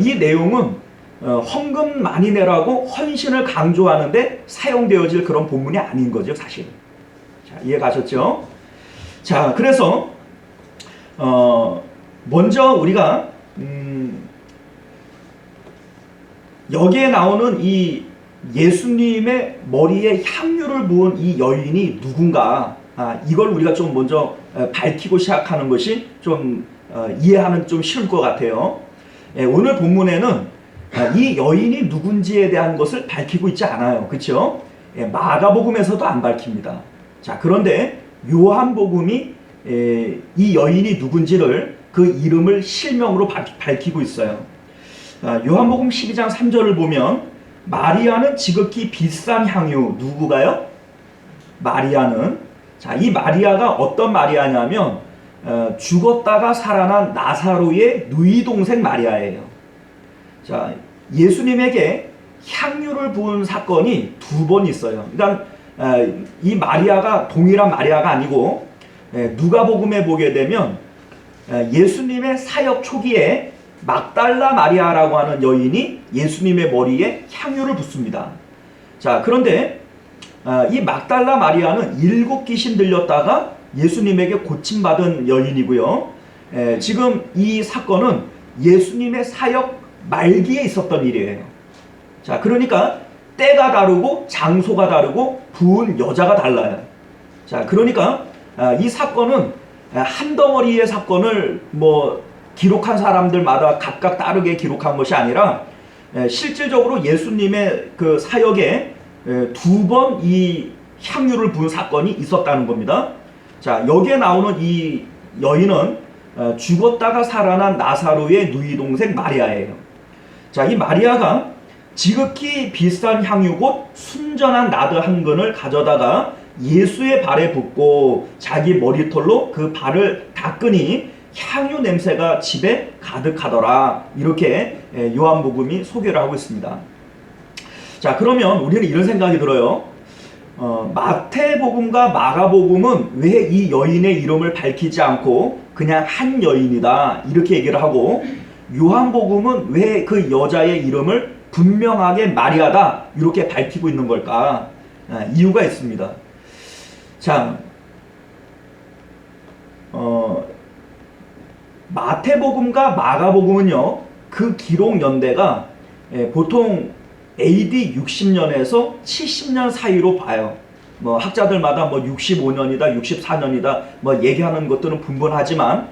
이 내용은 헌금 많이 내라고 헌신을 강조하는데 사용되어질 그런 본문이 아닌 거죠, 사실. 자, 이해 가셨죠? 자, 그래서 먼저 우리가 여기에 나오는 이 예수님의 머리에 향유를 부은 이 여인이 누군가, 이걸 우리가 좀 먼저 밝히고 시작하는 것이 좀 이해하면 좀 쉬울 것 같아요. 오늘 본문에는 이 여인이 누군지에 대한 것을 밝히고 있지 않아요. 그렇죠? 마가복음에서도 안 밝힙니다. 자, 그런데 요한복음이 이 여인이 누군지를 그 이름을 실명으로 밝히고 있어요. 요한복음 12장 3절을 보면 마리아는 지극히 비싼 향유, 누구가요? 마리아는, 자, 이 마리아가 어떤 마리아냐면 죽었다가 살아난 나사로의 누이 동생 마리아예요. 자, 예수님에게 향유를 부은 사건이 2번 있어요. 그러니까 이 마리아가 동일한 마리아가 아니고, 누가복음에 보게 되면 예수님의 사역 초기에 막달라 마리아라고 하는 여인이 예수님의 머리에 향유를 붓습니다. 자, 그런데 이 막달라 마리아는 7 귀신 들렸다가 예수님에게 고침받은 여인이고요. 지금 이 사건은 예수님의 사역 말기에 있었던 일이에요. 자, 그러니까 때가 다르고 장소가 다르고 부은 여자가 달라요. 자, 그러니까 이 사건은 한 덩어리의 사건을 기록한 사람들마다 각각 다르게 기록한 것이 아니라 실질적으로 예수님의 그 사역에 2번 이 향유를 부은 사건이 있었다는 겁니다. 자, 여기에 나오는 이 여인은 죽었다가 살아난 나사로의 누이 동생 마리아예요. 자, 이 마리아가 지극히 비싼 향유 곧 순전한 나드 한 근을 가져다가 예수의 발에 붓고 자기 머리털로 그 발을 닦으니 향유 냄새가 집에 가득하더라. 이렇게 요한복음이 소개를 하고 있습니다. 자, 그러면 우리는 이런 생각이 들어요. 마태복음과 마가복음은 왜 이 여인의 이름을 밝히지 않고 그냥 한 여인이다 이렇게 얘기를 하고, 요한복음은 왜 그 여자의 이름을 분명하게 마리아다 이렇게 밝히고 있는 걸까? 이유가 있습니다. 자, 마태복음과 마가복음은요, 그 기록 연대가 보통 AD 60년에서 70년 사이로 봐요. 학자들마다 65년이다, 64년이다 얘기하는 것들은 분분하지만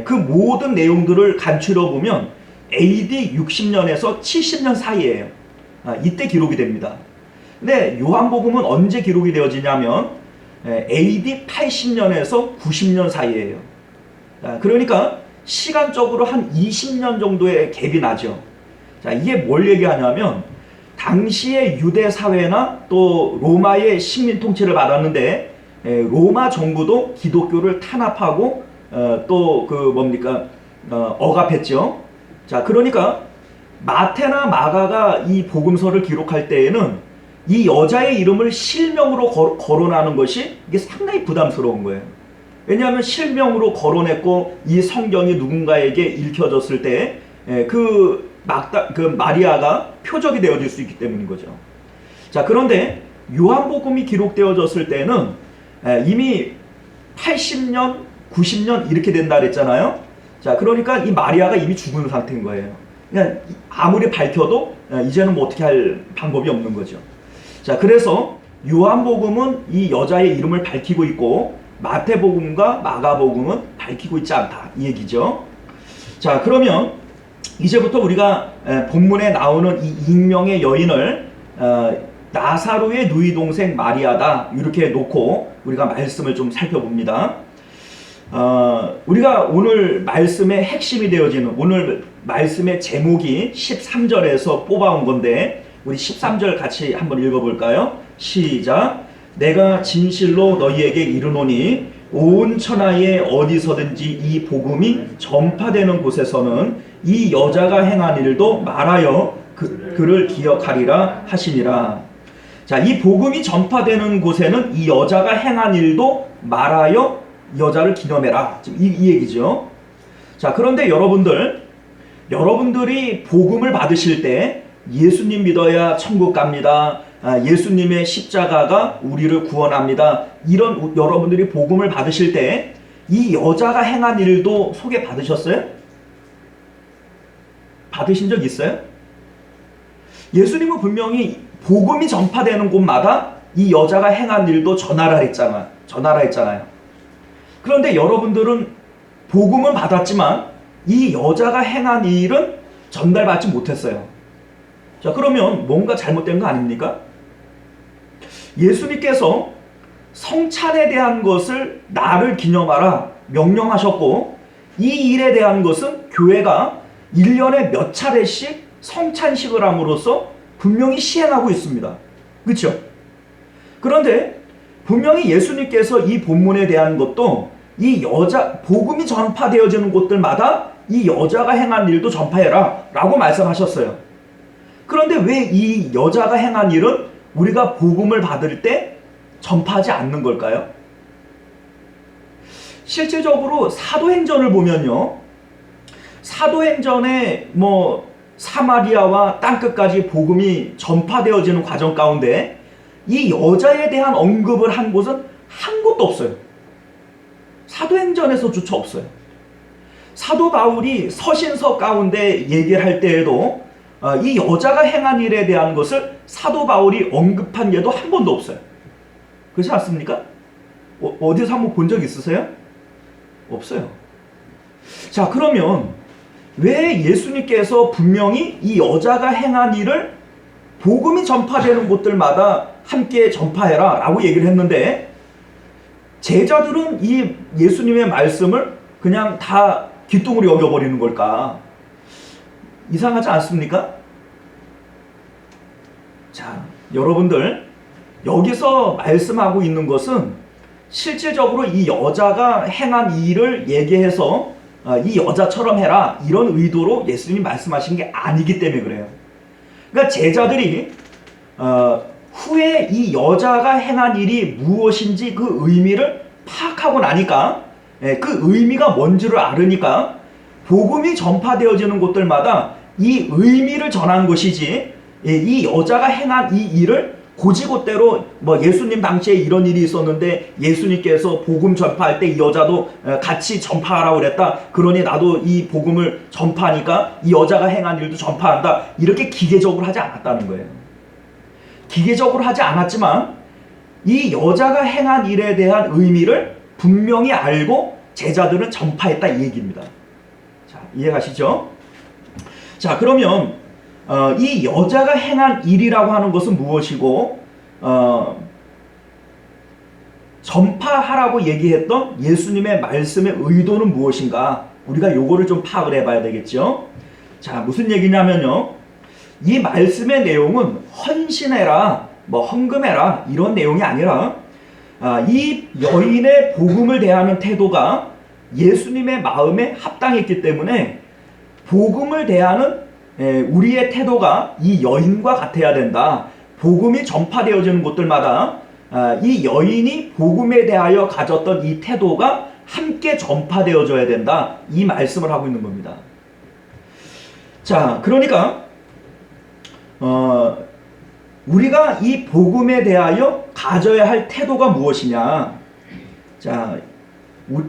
그 모든 내용들을 간추려 보면 AD 60년에서 70년 사이에요. 이때 기록이 됩니다. 근데 요한복음은 언제 기록이 되어지냐면 AD 80년에서 90년 사이에요. 그러니까 시간적으로 한 20년 정도의 갭이 나죠. 자, 이게 뭘 얘기하냐면 당시의 유대 사회나 또 로마의 식민 통치를 받았는데 로마 정부도 기독교를 탄압하고 또 억압했죠. 자, 그러니까 마태나 마가가 이 복음서를 기록할 때에는 이 여자의 이름을 실명으로 거론하는 것이 이게 상당히 부담스러운 거예요. 왜냐하면 실명으로 거론했고 이 성경이 누군가에게 읽혀졌을 때 그 마리아가 표적이 되어질 수 있기 때문인 거죠. 자, 그런데 요한복음이 기록되어졌을 때는 이미 80년, 90년 이렇게 된다 그랬잖아요. 자, 그러니까 이 마리아가 이미 죽은 상태인 거예요. 그냥 아무리 밝혀도 이제는 어떻게 할 방법이 없는 거죠. 자, 그래서 요한복음은 이 여자의 이름을 밝히고 있고 마태복음과 마가복음은 밝히고 있지 않다 이 얘기죠. 자, 그러면 이제부터 우리가 본문에 나오는 이 익명의 여인을 나사로의 누이 동생 마리아다 이렇게 놓고 우리가 말씀을 좀 살펴봅니다. 우리가 오늘 말씀의 핵심이 되어지는 오늘 말씀의 제목이 13절에서 뽑아온 건데 우리 13절 같이 한번 읽어볼까요? 시작. 내가 진실로 너희에게 이르노니 온 천하에 어디서든지 이 복음이 전파되는 곳에서는 이 여자가 행한 일도 말하여 그를 기억하리라 하시니라. 자, 이 복음이 전파되는 곳에는 이 여자가 행한 일도 말하여 여자를 기념해라. 지금 이 얘기죠. 자, 그런데 여러분들이 복음을 받으실 때 예수님 믿어야 천국 갑니다. 예수님의 십자가가 우리를 구원합니다. 이런 여러분들이 복음을 받으실 때 이 여자가 행한 일도 소개 받으셨어요? 받으신 적 있어요? 예수님은 분명히 복음이 전파되는 곳마다 이 여자가 행한 일도 전하라 했잖아요. 그런데 여러분들은 복음은 받았지만 이 여자가 행한 일은 전달받지 못했어요. 자, 그러면 뭔가 잘못된 거 아닙니까? 예수님께서 성찬에 대한 것을 나를 기념하라 명령하셨고, 이 일에 대한 것은 교회가 1년에 몇 차례씩 성찬식을 함으로써 분명히 시행하고 있습니다. 그렇죠? 그런데 분명히 예수님께서 이 본문에 대한 것도 이 복음이 전파되어지는 곳들마다 이 여자가 행한 일도 전파해라 라고 말씀하셨어요. 그런데 왜 이 여자가 행한 일은 우리가 복음을 받을 때 전파하지 않는 걸까요? 실질적으로 사도행전을 보면요, 사도행전에 사마리아와 땅끝까지 복음이 전파되어지는 과정 가운데 이 여자에 대한 언급을 한 곳은 한 곳도 없어요. 사도행전에서조차 없어요. 사도 바울이 서신서 가운데 얘기를 할 때에도 이 여자가 행한 일에 대한 것을 사도 바울이 언급한 예도 한 번도 없어요. 그렇지 않습니까? 어디서 한번 본 적 있으세요? 없어요. 자, 그러면 왜 예수님께서 분명히 이 여자가 행한 일을 복음이 전파되는 곳들마다 함께 전파해라 라고 얘기를 했는데, 제자들은 이 예수님의 말씀을 그냥 다 귓등으로 여겨버리는 걸까? 이상하지 않습니까? 자, 여러분들, 여기서 말씀하고 있는 것은 실질적으로 이 여자가 행한 일을 얘기해서 이 여자처럼 해라 이런 의도로 예수님이 말씀하신 게 아니기 때문에 그래요. 그러니까 제자들이 후에 이 여자가 행한 일이 무엇인지 그 의미를 파악하고 나니까, 그 의미가 뭔지를 알으니까 복음이 전파되어지는 곳들마다 이 의미를 전한 것이지, 이 여자가 행한 이 일을 고지곳대로 예수님 당시에 이런 일이 있었는데 예수님께서 복음 전파할 때 이 여자도 같이 전파하라고 그랬다, 그러니 나도 이 복음을 전파하니까 이 여자가 행한 일도 전파한다, 이렇게 기계적으로 하지 않았다는 거예요. 기계적으로 하지 않았지만 이 여자가 행한 일에 대한 의미를 분명히 알고 제자들은 전파했다 이 얘기입니다. 자, 이해가시죠? 자, 그러면 이 여자가 행한 일이라고 하는 것은 무엇이고, 전파하라고 얘기했던 예수님의 말씀의 의도는 무엇인가, 우리가 요거를 좀 파악을 해봐야 되겠죠. 자, 무슨 얘기냐면요, 이 말씀의 내용은 헌신해라, 헌금해라 이런 내용이 아니라 이 여인의 복음을 대하는 태도가 예수님의 마음에 합당했기 때문에 복음을 대하는 우리의 태도가 이 여인과 같아야 된다. 복음이 전파되어지는 곳들마다 이 여인이 복음에 대하여 가졌던 이 태도가 함께 전파되어져야 된다. 이 말씀을 하고 있는 겁니다. 자, 그러니까 우리가 이 복음에 대하여 가져야 할 태도가 무엇이냐. 자,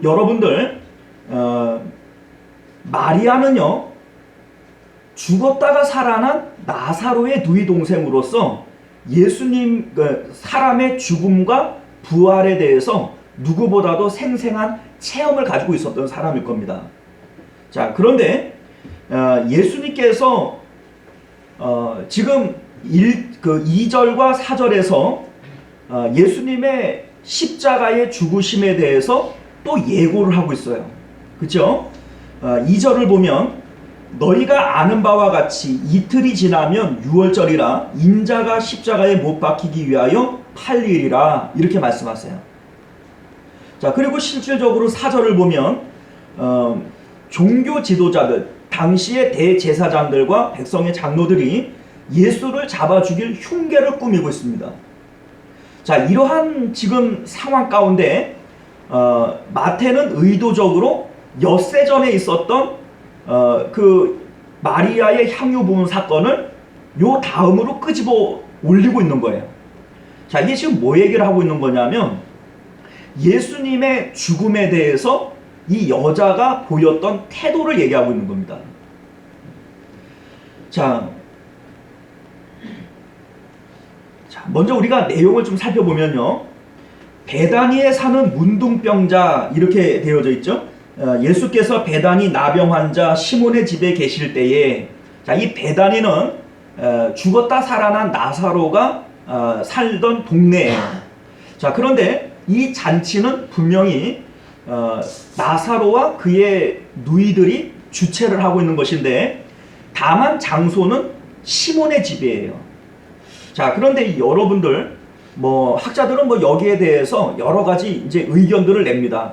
여러분들, 마리아는요, 죽었다가 살아난 나사로의 누이 동생으로서 예수님, 사람의 죽음과 부활에 대해서 누구보다도 생생한 체험을 가지고 있었던 사람일 겁니다. 자, 그런데 예수님께서 지금 2절과 4절에서 예수님의 십자가의 죽으심에 대해서 또 예고를 하고 있어요. 그렇죠? 2절을 보면 너희가 아는 바와 같이 이틀이 지나면 유월절이라 인자가 십자가에 못 박히기 위하여 팔리리라 이렇게 말씀하세요. 자, 그리고 실질적으로 4절을 보면 종교 지도자들, 당시의 대제사장들과 백성의 장로들이 예수를 잡아 죽일 흉계를 꾸미고 있습니다. 자, 이러한 지금 상황 가운데 마태는 의도적으로 엿새 전에 있었던 그 마리아의 향유 부은 사건을 요 다음으로 끄집어 올리고 있는 거예요. 자, 이게 지금 뭐 얘기를 하고 있는 거냐면 예수님의 죽음에 대해서 이 여자가 보였던 태도를 얘기하고 있는 겁니다. 자, 먼저 우리가 내용을 좀 살펴보면요, 베다니에 사는 문둥병자 이렇게 되어져 있죠. 예수께서 베다니 나병 환자 시몬의 집에 계실 때에, 자, 이 베다니는 죽었다 살아난 나사로가 살던 동네예요. 자, 그런데 이 잔치는 분명히 나사로와 그의 누이들이 주최를 하고 있는 것인데, 다만 장소는 시몬의 집이에요. 자, 그런데 여러분들, 학자들은 여기에 대해서 여러 가지 이제 의견들을 냅니다.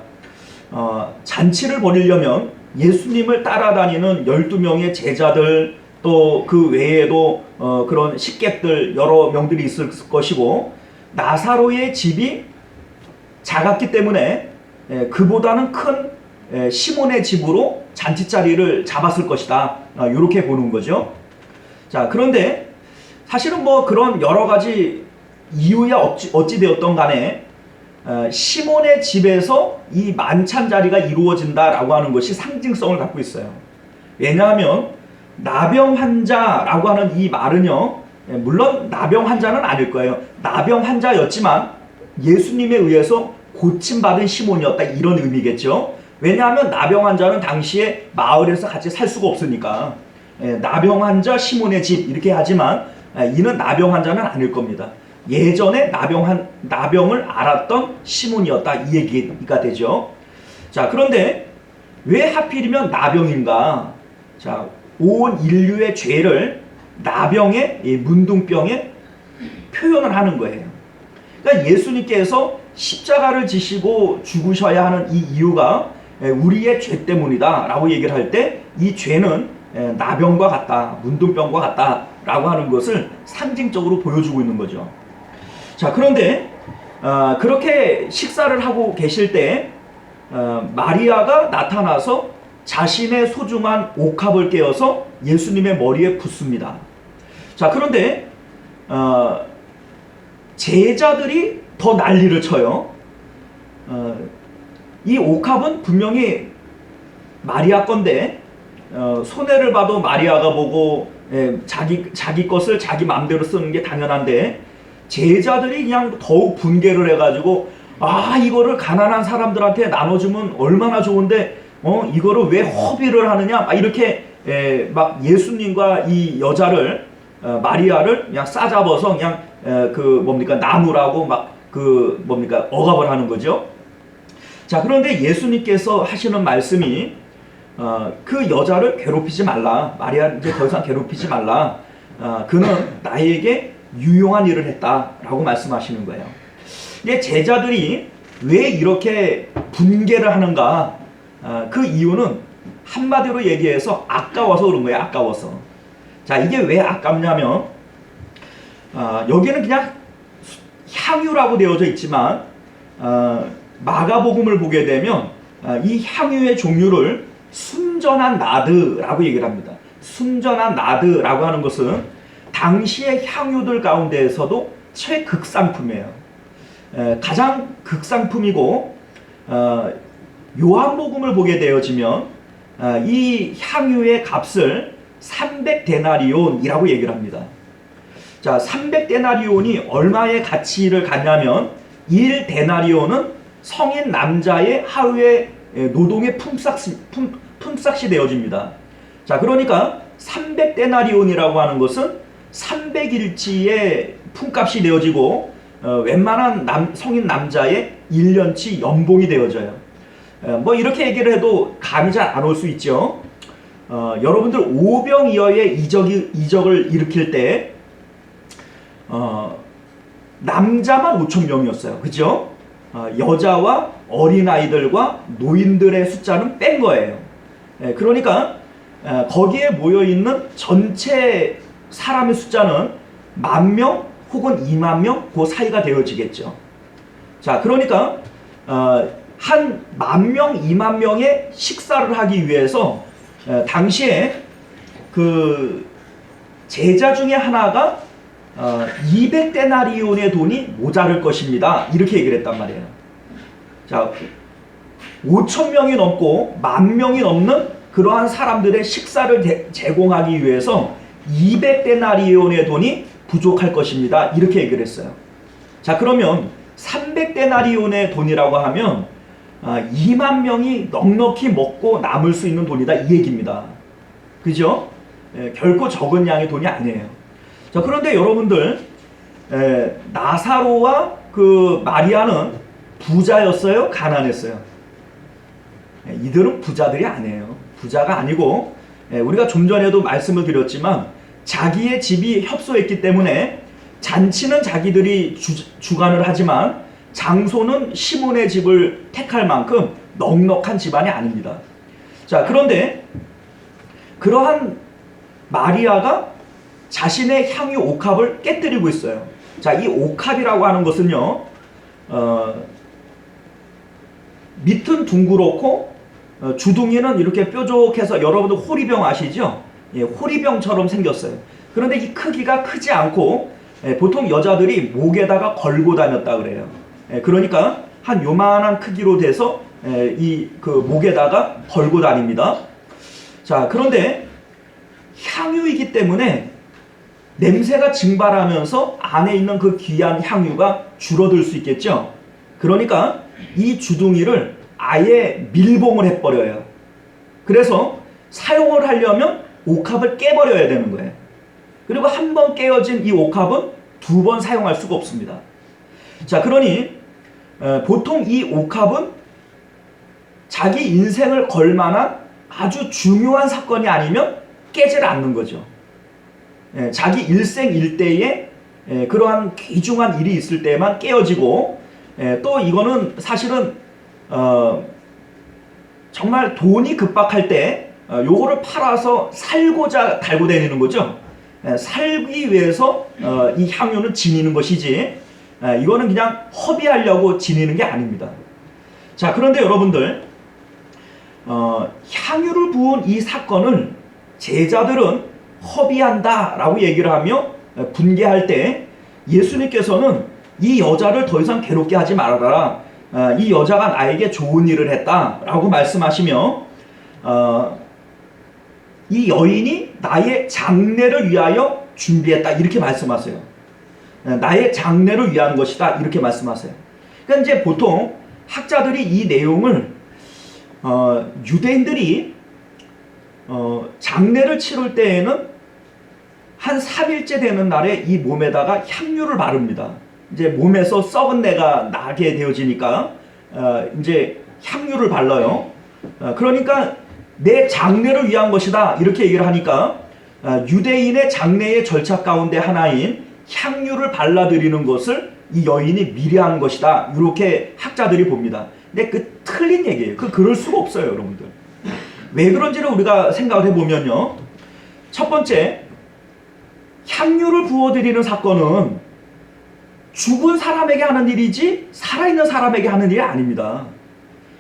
잔치를 벌이려면 예수님을 따라다니는 12명의 제자들, 또 그 외에도 그런 식객들 여러 명들이 있을 것이고, 나사로의 집이 작았기 때문에 그보다는 큰 시몬의 집으로 잔치자리를 잡았을 것이다, 이렇게 보는 거죠. 자, 그런데 사실은 그런 여러 가지 이유야 어찌 되었던 간에 시몬의 집에서 이 만찬 자리가 이루어진다라고 하는 것이 상징성을 갖고 있어요. 왜냐하면 나병 환자라고 하는 이 말은요, 물론 나병 환자는 아닐 거예요. 나병 환자였지만 예수님에 의해서 고침받은 시몬이었다, 이런 의미겠죠. 왜냐하면 나병 환자는 당시에 마을에서 같이 살 수가 없으니까 나병 환자 시몬의 집 이렇게 하지만, 이는 나병 환자는 아닐 겁니다. 예전에 나병을 알았던 시몬이었다, 이 얘기가 되죠. 자, 그런데 왜 하필이면 나병인가? 자, 온 인류의 죄를 나병의, 문둥병에 표현을 하는 거예요. 그러니까 예수님께서 십자가를 지시고 죽으셔야 하는 이 이유가 우리의 죄 때문이다 라고 얘기를 할 때, 이 죄는 나병과 같다, 문둥병과 같다 라고 하는 것을 상징적으로 보여주고 있는 거죠. 자, 그런데 그렇게 식사를 하고 계실 때 마리아가 나타나서 자신의 소중한 옥합을 깨어서 예수님의 머리에 붓습니다. 자, 그런데 제자들이 더 난리를 쳐요. 이 옥합은 분명히 마리아 건데, 손해를 봐도 마리아가 보고 자기 것을 자기 마음대로 쓰는 게 당연한데, 제자들이 그냥 더욱 분개를 해가지고, 이거를 가난한 사람들한테 나눠주면 얼마나 좋은데 이거를 왜 허비를 하느냐, 막 이렇게 막 예수님과 이 여자를, 마리아를 그냥 싸잡아서 그냥 나무라고 막 억압을 하는 거죠. 자, 그런데 예수님께서 하시는 말씀이 그 여자를 괴롭히지 말라, 마리아 이제 더 이상 괴롭히지 말라, 그는 나에게 유용한 일을 했다라고 말씀하시는 거예요. 이게 제자들이 왜 이렇게 분개를 하는가? 그 이유는 한마디로 얘기해서 아까워서 그런 거예요. 아까워서. 자, 이게 왜 아깝냐면 여기는 그냥 향유라고 되어져 있지만 마가복음을 보게 되면 이 향유의 종류를 순전한 나드라고 얘기를 합니다. 순전한 나드라고 하는 것은 당시의 향유들 가운데에서도 최극상품이에요. 가장 극상품이고, 요한복음을 보게 되어지면 이 향유의 값을 300데나리온이라고 얘기를 합니다. 자, 300데나리온이 얼마의 가치를 갖냐면, 1데나리온은 성인 남자의 하루의 노동의 품삯이 되어집니다. 자, 그러니까 300데나리온이라고 하는 것은 300일치의 품값이 되어지고, 웬만한 성인 남자의 1년치 연봉이 되어져요. 이렇게 얘기를 해도 감이 잘 안 올 수 있죠. 여러분들 오병이어의 이적을 일으킬 때 남자만 5,000명이었어요. 그죠? 여자와 어린아이들과 노인들의 숫자는 뺀 거예요. 그러니까 거기에 모여있는 전체 사람의 숫자는 10,000명 혹은 20,000명 그 사이가 되어지겠죠. 자, 그러니까 한 10,000명, 20,000명의 식사를 하기 위해서 당시에 그 제자 중에 하나가 200데나리온의 돈이 모자랄 것입니다, 이렇게 얘기를 했단 말이에요. 자, 5,000명이 넘고 10,000명이 넘는 그러한 사람들의 식사를 제공하기 위해서 200데나리온의 돈이 부족할 것입니다, 이렇게 얘기를 했어요. 자, 그러면 300데나리온의 돈이라고 하면 20,000명이 넉넉히 먹고 남을 수 있는 돈이다, 이 얘기입니다. 그죠? 결코 적은 양의 돈이 아니에요. 자, 그런데 여러분들, 나사로와 그 마리아는 부자였어요? 가난했어요? 이들은 부자들이 아니에요. 부자가 아니고, 우리가 좀 전에도 말씀을 드렸지만 자기의 집이 협소했기 때문에 잔치는 자기들이 주관을 하지만 장소는 시몬의 집을 택할 만큼 넉넉한 집안이 아닙니다. 자, 그런데 그러한 마리아가 자신의 향유 옥합을 깨뜨리고 있어요. 자, 이 옥합이라고 하는 것은요, 밑은 둥그렇고 주둥이는 이렇게 뾰족해서, 여러분들 호리병 아시죠? 예, 호리병처럼 생겼어요. 그런데 이 크기가 크지 않고 보통 여자들이 목에다가 걸고 다녔다 그래요. 그러니까 한 요만한 크기로 돼서 이 그 목에다가 걸고 다닙니다. 자, 그런데 향유이기 때문에 냄새가 증발하면서 안에 있는 그 귀한 향유가 줄어들 수 있겠죠. 그러니까 이 주둥이를 아예 밀봉을 해버려요. 그래서 사용을 하려면 옥합을 깨버려야 되는 거예요. 그리고 한 번 깨어진 이 옥합은 두 번 사용할 수가 없습니다. 자, 그러니 보통 이 옥합은 자기 인생을 걸 만한 아주 중요한 사건이 아니면 깨질 않는 거죠. 자기 일생일대에 그러한 귀중한 일이 있을 때만 깨어지고, 또 이거는 사실은 정말 돈이 급박할 때 요거를 팔아서 살고자 달고 다니는 거죠. 살기 위해서 이 향유는 지니는 것이지, 이거는 그냥 허비하려고 지니는 게 아닙니다. 자, 그런데 여러분들, 향유를 부은 이 사건을 제자들은 허비한다 라고 얘기를 하며 분개할 때 예수님께서는 이 여자를 더 이상 괴롭게 하지 말아라, 이 여자가 나에게 좋은 일을 했다 라고 말씀하시며, 이 여인이 나의 장례를 위하여 준비했다 이렇게 말씀하세요. 나의 장례를 위한 것이다 이렇게 말씀하세요. 그러니까 이제 보통 학자들이 이 내용을 유대인들이 장례를 치를 때에는 한 3일째 되는 날에 이 몸에다가 향유를 바릅니다. 이제 몸에서 썩은 내가 나게 되어지니까 이제 향유를 발라요. 그러니까 내 장례를 위한 것이다 이렇게 얘기를 하니까 유대인의 장례의 절차 가운데 하나인 향유를 발라드리는 것을 이 여인이 미리 한 것이다 이렇게 학자들이 봅니다. 근데 그 틀린 얘기예요. 그럴 수가 없어요, 여러분들. 왜 그런지를 우리가 생각을 해보면요, 첫 번째, 향유를 부어드리는 사건은 죽은 사람에게 하는 일이지 살아있는 사람에게 하는 일이 아닙니다.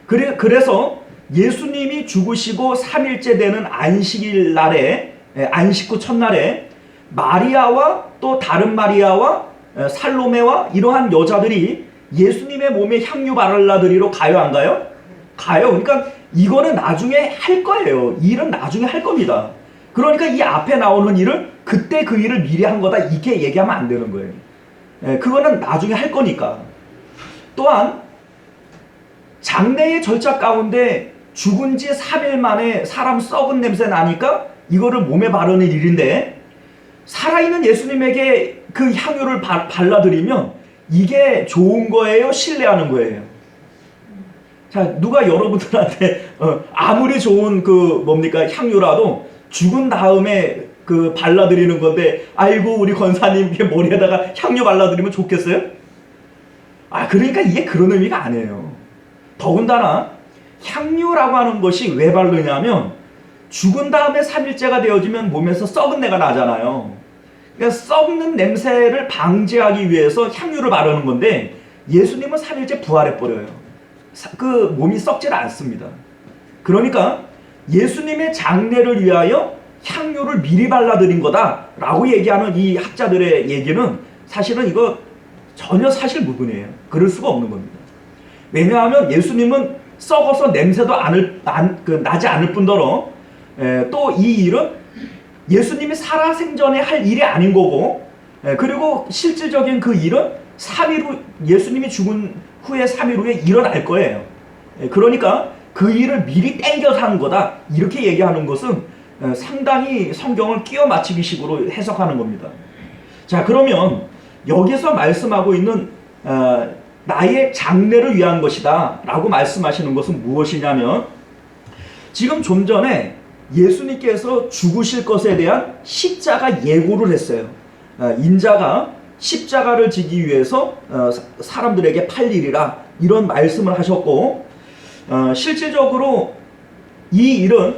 그래서 예수님이 죽으시고 3일째 되는 안식일 날에, 안식 후 첫날에 마리아와 또 다른 마리아와 살로메와 이러한 여자들이 예수님의 몸에 향유 발라드리러 가요, 안 가요? 가요. 그러니까 이거는 나중에 할 거예요. 이 일은 나중에 할 겁니다. 그러니까 이 앞에 나오는 일을 그때 그 일을 미리 한 거다 이렇게 얘기하면 안 되는 거예요. 그거는 나중에 할 거니까. 또한 장례의 절차 가운데 죽은 지 3일 만에 사람 썩은 냄새 나니까 이거를 몸에 바르는 일인데, 살아있는 예수님에게 그 향유를 발라드리면 이게 좋은 거예요? 신뢰하는 거예요? 자, 누가 여러분들한테 아무리 좋은 그 뭡니까 향유라도 죽은 다음에 그 발라드리는 건데, 아이고 우리 권사님 머리에다가 향유 발라드리면 좋겠어요? 그러니까 이게 그런 의미가 아니에요. 더군다나 향유라고 하는 것이 왜 바르냐면 죽은 다음에 3일째가 되어지면 몸에서 썩은 내가 나잖아요. 그러니까 썩는 냄새를 방지하기 위해서 향유를 바르는 건데, 예수님은 3일째 부활해버려요. 그 몸이 썩질 않습니다. 그러니까 예수님의 장례를 위하여 향유를 미리 발라드린 거다라고 얘기하는 이 학자들의 얘기는 사실은 이거 전혀 사실무근이에요. 그럴 수가 없는 겁니다. 왜냐하면 예수님은 썩어서 냄새도 나지 않을 뿐더러 또 이 일은 예수님이 살아생전에 할 일이 아닌 거고, 그리고 실질적인 그 일은 3일 후, 예수님이 죽은 후에 3일 후에 일어날 거예요. 그러니까 그 일을 미리 땡겨서 한 거다 이렇게 얘기하는 것은 상당히 성경을 끼워 맞추기 식으로 해석하는 겁니다. 자, 그러면 여기서 말씀하고 있는 나의 장래를 위한 것이다 라고 말씀하시는 것은 무엇이냐면, 지금 좀 전에 예수님께서 죽으실 것에 대한 십자가 예고를 했어요. 인자가 십자가를 지기 위해서 사람들에게 팔리리라, 이런 말씀을 하셨고, 실질적으로 이 일은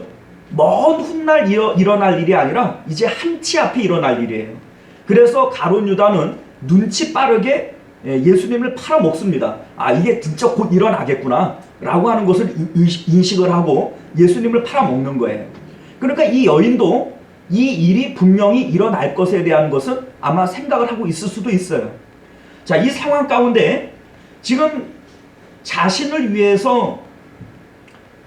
먼 훗날 일어날 일이 아니라 이제 한치 앞에 일어날 일이에요. 그래서 가룟 유다는 눈치 빠르게 예수님을 팔아먹습니다. 아, 이게 진짜 곧 일어나겠구나 라고 하는 것을 인식을 하고 예수님을 팔아먹는 거예요. 그러니까 이 여인도 이 일이 분명히 일어날 것에 대한 것은 아마 생각을 하고 있을 수도 있어요. 자, 이 상황 가운데 지금 자신을 위해서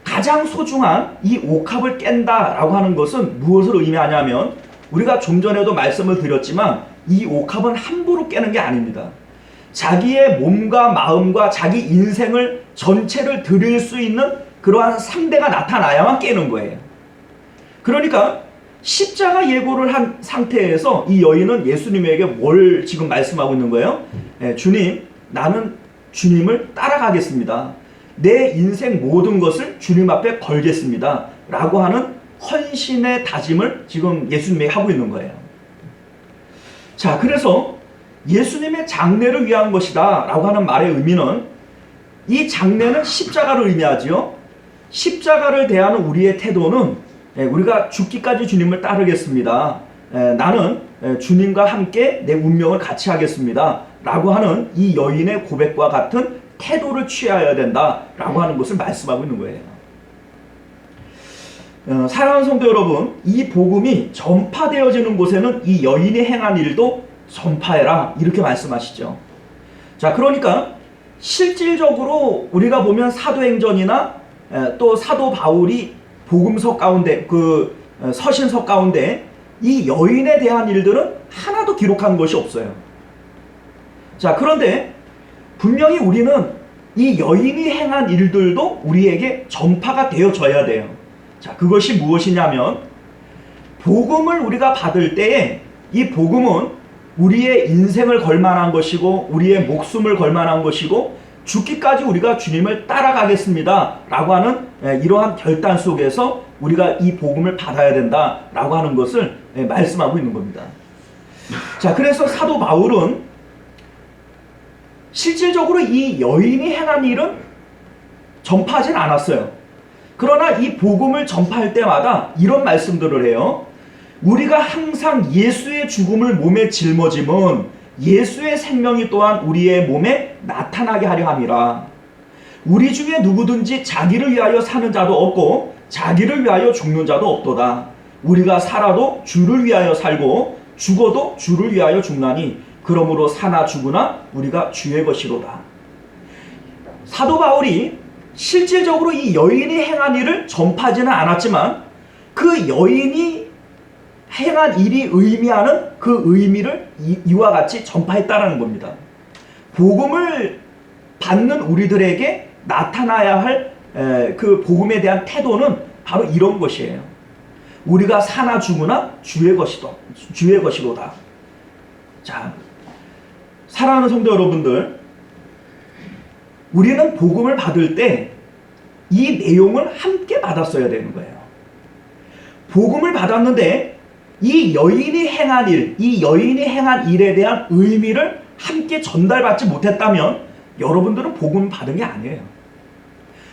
가장 소중한 이 옥합을 깬다라고 하는 것은 무엇을 의미하냐면, 우리가 좀 전에도 말씀을 드렸지만 이 옥합은 함부로 깨는 게 아닙니다. 자기의 몸과 마음과 자기 인생을 전체를 드릴 수 있는 그러한 상대가 나타나야만 깨는 거예요. 그러니까 십자가 예고를 한 상태에서 이 여인은 예수님에게 뭘 지금 말씀하고 있는 거예요? 주님, 나는 주님을 따라가겠습니다. 내 인생 모든 것을 주님 앞에 걸겠습니다 라고 하는 헌신의 다짐을 지금 예수님이 하고 있는 거예요. 자, 그래서 예수님의 장래를 위한 것이다 라고 하는 말의 의미는, 이 장래는 십자가를 의미하지요. 십자가를 대하는 우리의 태도는 우리가 죽기까지 주님을 따르겠습니다, 나는 주님과 함께 내 운명을 같이 하겠습니다 라고 하는 이 여인의 고백과 같은 태도를 취해야 된다 라고 하는 것을 말씀하고 있는 거예요. 사랑하는 성도 여러분, 이 복음이 전파되어지는 곳에는 이 여인이 행한 일도 전파해라, 이렇게 말씀하시죠. 자, 그러니까 실질적으로 우리가 보면 사도행전이나 또 사도 바울이 복음서 가운데, 그 서신서 가운데 이 여인에 대한 일들은 하나도 기록한 것이 없어요. 자, 그런데 분명히 우리는 이 여인이 행한 일들도 우리에게 전파가 되어져야 돼요. 자, 그것이 무엇이냐면, 복음을 우리가 받을 때에 이 복음은 우리의 인생을 걸만한 것이고 우리의 목숨을 걸만한 것이고 죽기까지 우리가 주님을 따라가겠습니다 라고 하는 이러한 결단 속에서 우리가 이 복음을 받아야 된다 라고 하는 것을 말씀하고 있는 겁니다. 자, 그래서 사도 바울은 실질적으로 이 여인이 행한 일은 전파하진 않았어요. 그러나 이 복음을 전파할 때마다 이런 말씀들을 해요. 우리가 항상 예수의 죽음을 몸에 짊어짐은 예수의 생명이 또한 우리의 몸에 나타나게 하려 함이라. 우리 중에 누구든지 자기를 위하여 사는 자도 없고 자기를 위하여 죽는 자도 없도다. 우리가 살아도 주를 위하여 살고 죽어도 주를 위하여 죽나니 그러므로 사나 죽으나 우리가 주의 것이로다. 사도 바울이 실질적으로 이 여인이 행한 일을 전파하지는 않았지만 그 여인이 행한 일이 의미하는 그 의미를 이와 같이 전파했다는 겁니다. 복음을 받는 우리들에게 나타나야 할 그 복음에 대한 태도는 바로 이런 것이에요. 우리가 사나 죽으나 주의 것이로다. 자, 사랑하는 성도 여러분들, 우리는 복음을 받을 때 이 내용을 함께 받았어야 되는 거예요. 복음을 받았는데 이 여인이 행한 일, 이 여인이 행한 일에 대한 의미를 함께 전달받지 못했다면 여러분들은 복음 받은 게 아니에요.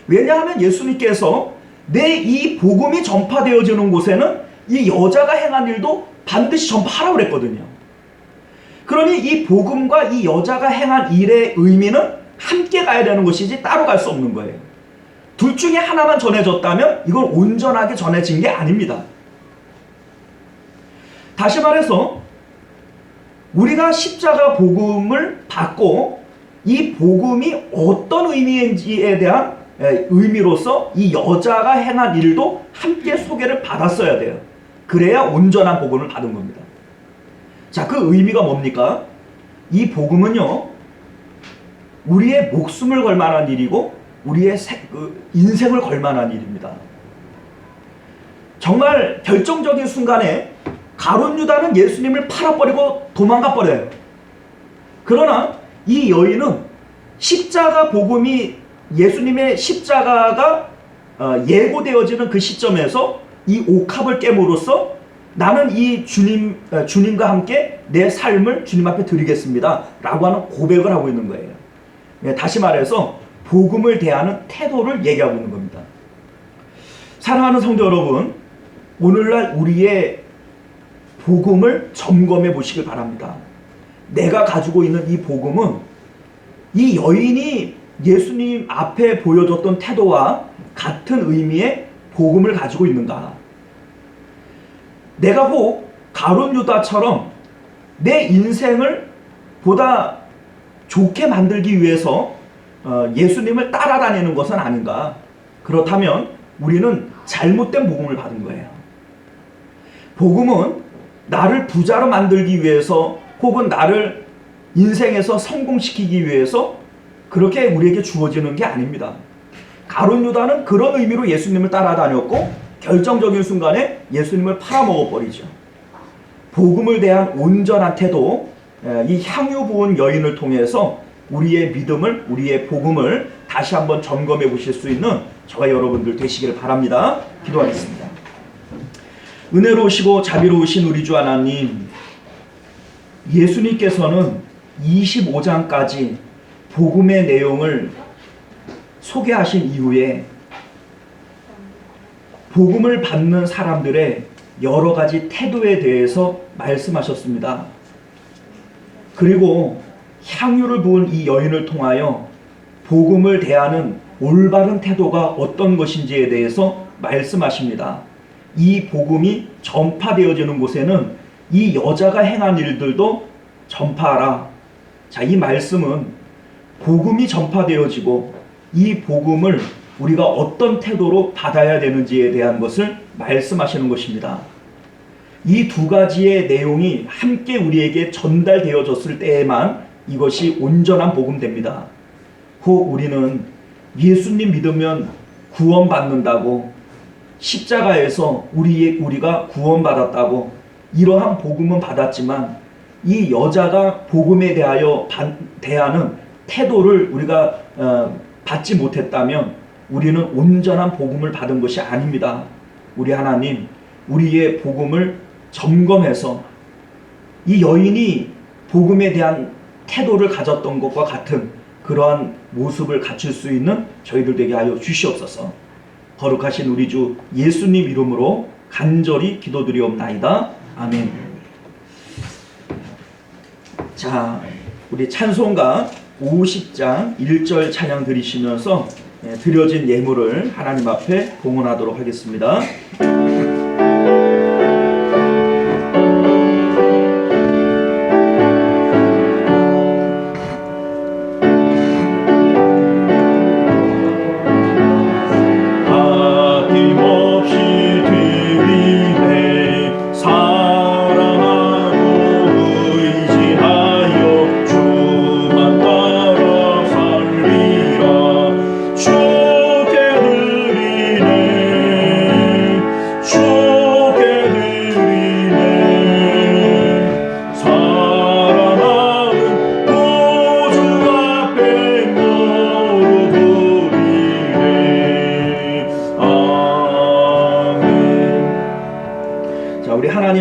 왜냐하면 예수님께서 내 이 복음이 전파되어지는 곳에는 이 여자가 행한 일도 반드시 전파하라고 그랬거든요. 그러니 이 복음과 이 여자가 행한 일의 의미는 함께 가야 되는 것이지 따로 갈 수 없는 거예요. 둘 중에 하나만 전해졌다면 이걸 온전하게 전해진 게 아닙니다. 다시 말해서 우리가 십자가 복음을 받고 이 복음이 어떤 의미인지에 대한 의미로서 이 여자가 행한 일도 함께 소개를 받았어야 돼요. 그래야 온전한 복음을 받은 겁니다. 자, 그 의미가 뭡니까? 이 복음은요, 우리의 목숨을 걸 만한 일이고 우리의 인생을 걸 만한 일입니다. 정말 결정적인 순간에 가룟 유다는 예수님을 팔아버리고 도망가 버려요. 그러나 이 여인은 십자가 복음이, 예수님의 십자가가 예고되어지는 그 시점에서 이 옥합을 깨므로써 나는 이 주님과 함께 내 삶을 주님 앞에 드리겠습니다 라고 하는 고백을 하고 있는 거예요. 다시 말해서 복음을 대하는 태도를 얘기하고 있는 겁니다. 사랑하는 성도 여러분, 오늘날 우리의 복음을 점검해 보시길 바랍니다. 내가 가지고 있는 이 복음은 이 여인이 예수님 앞에 보여줬던 태도와 같은 의미의 복음을 가지고 있는가? 내가 혹 가룟 유다처럼 내 인생을 보다 좋게 만들기 위해서 예수님을 따라다니는 것은 아닌가? 그렇다면 우리는 잘못된 복음을 받은 거예요. 복음은 나를 부자로 만들기 위해서 혹은 나를 인생에서 성공시키기 위해서 그렇게 우리에게 주어지는 게 아닙니다. 가룟 유다는 그런 의미로 예수님을 따라다녔고 결정적인 순간에 예수님을 팔아먹어버리죠. 복음을 대한 온전한 태도, 이 향유 부은 여인을 통해서 우리의 믿음을, 우리의 복음을 다시 한번 점검해 보실 수 있는 저와 여러분들 되시길 바랍니다. 기도하겠습니다. 은혜로우시고 자비로우신 우리 주 하나님, 예수님께서는 25장까지 복음의 내용을 소개하신 이후에 복음을 받는 사람들의 여러 가지 태도에 대해서 말씀하셨습니다. 그리고 향유를 부은 이 여인을 통하여 복음을 대하는 올바른 태도가 어떤 것인지에 대해서 말씀하십니다. 이 복음이 전파되어지는 곳에는 이 여자가 행한 일들도 전파하라. 자, 이 말씀은 복음이 전파되어지고 이 복음을 우리가 어떤 태도로 받아야 되는지에 대한 것을 말씀하시는 것입니다. 이 두 가지의 내용이 함께 우리에게 전달되어졌을 때에만 이것이 온전한 복음됩니다. 혹 우리는 예수님 믿으면 구원받는다고, 십자가에서 우리가 구원받았다고 이러한 복음은 받았지만 이 여자가 복음에 대하여 대하는 태도를 우리가 받지 못했다면 우리는 온전한 복음을 받은 것이 아닙니다. 우리 하나님, 우리의 복음을 점검해서 이 여인이 복음에 대한 태도를 가졌던 것과 같은 그러한 모습을 갖출 수 있는 저희들 되게 하여 주시옵소서. 거룩하신 우리 주 예수님 이름으로 간절히 기도드리옵나이다. 아멘. 자, 우리 찬송가 50장 1절 찬양 드리시면서 드려진 예물을 하나님 앞에 봉헌하도록 하겠습니다.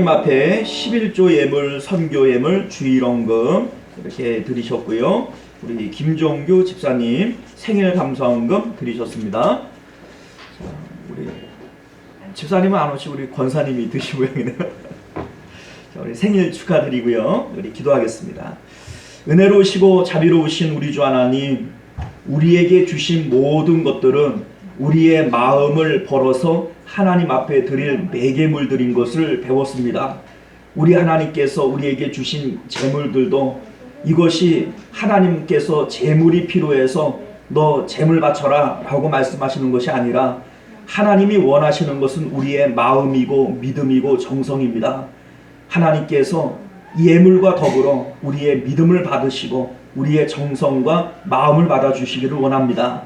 앞에 11조 예물, 선교 예물, 주일원금 이렇게 드리셨고요. 우리 김종규 집사님 생일 감사원금 드리셨습니다. 자, 우리 집사님은 안 오시고 우리 권사님이 드신 모양이네요. 자, 우리 생일 축하드리고요. 우리 기도하겠습니다. 은혜로우시고 자비로우신 우리 주 하나님, 우리에게 주신 모든 것들은 우리의 마음을 벌어서 하나님 앞에 드릴 매개물들인 것을 배웠습니다. 우리 하나님께서 우리에게 주신 재물들도 이것이 하나님께서 재물이 필요해서 너 재물 바쳐라 라고 말씀하시는 것이 아니라 하나님이 원하시는 것은 우리의 마음이고 믿음이고 정성입니다. 하나님께서 예물과 더불어 우리의 믿음을 받으시고 우리의 정성과 마음을 받아주시기를 원합니다.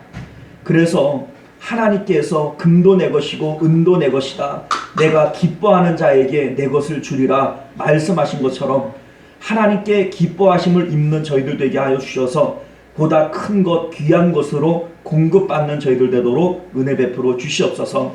그래서 하나님께서 금도 내 것이고 은도 내 것이다, 내가 기뻐하는 자에게 내 것을 주리라 말씀하신 것처럼 하나님께 기뻐하심을 입는 저희들 되게 하여 주셔서 보다 큰 것 귀한 것으로 공급받는 저희들 되도록 은혜 베풀어 주시옵소서.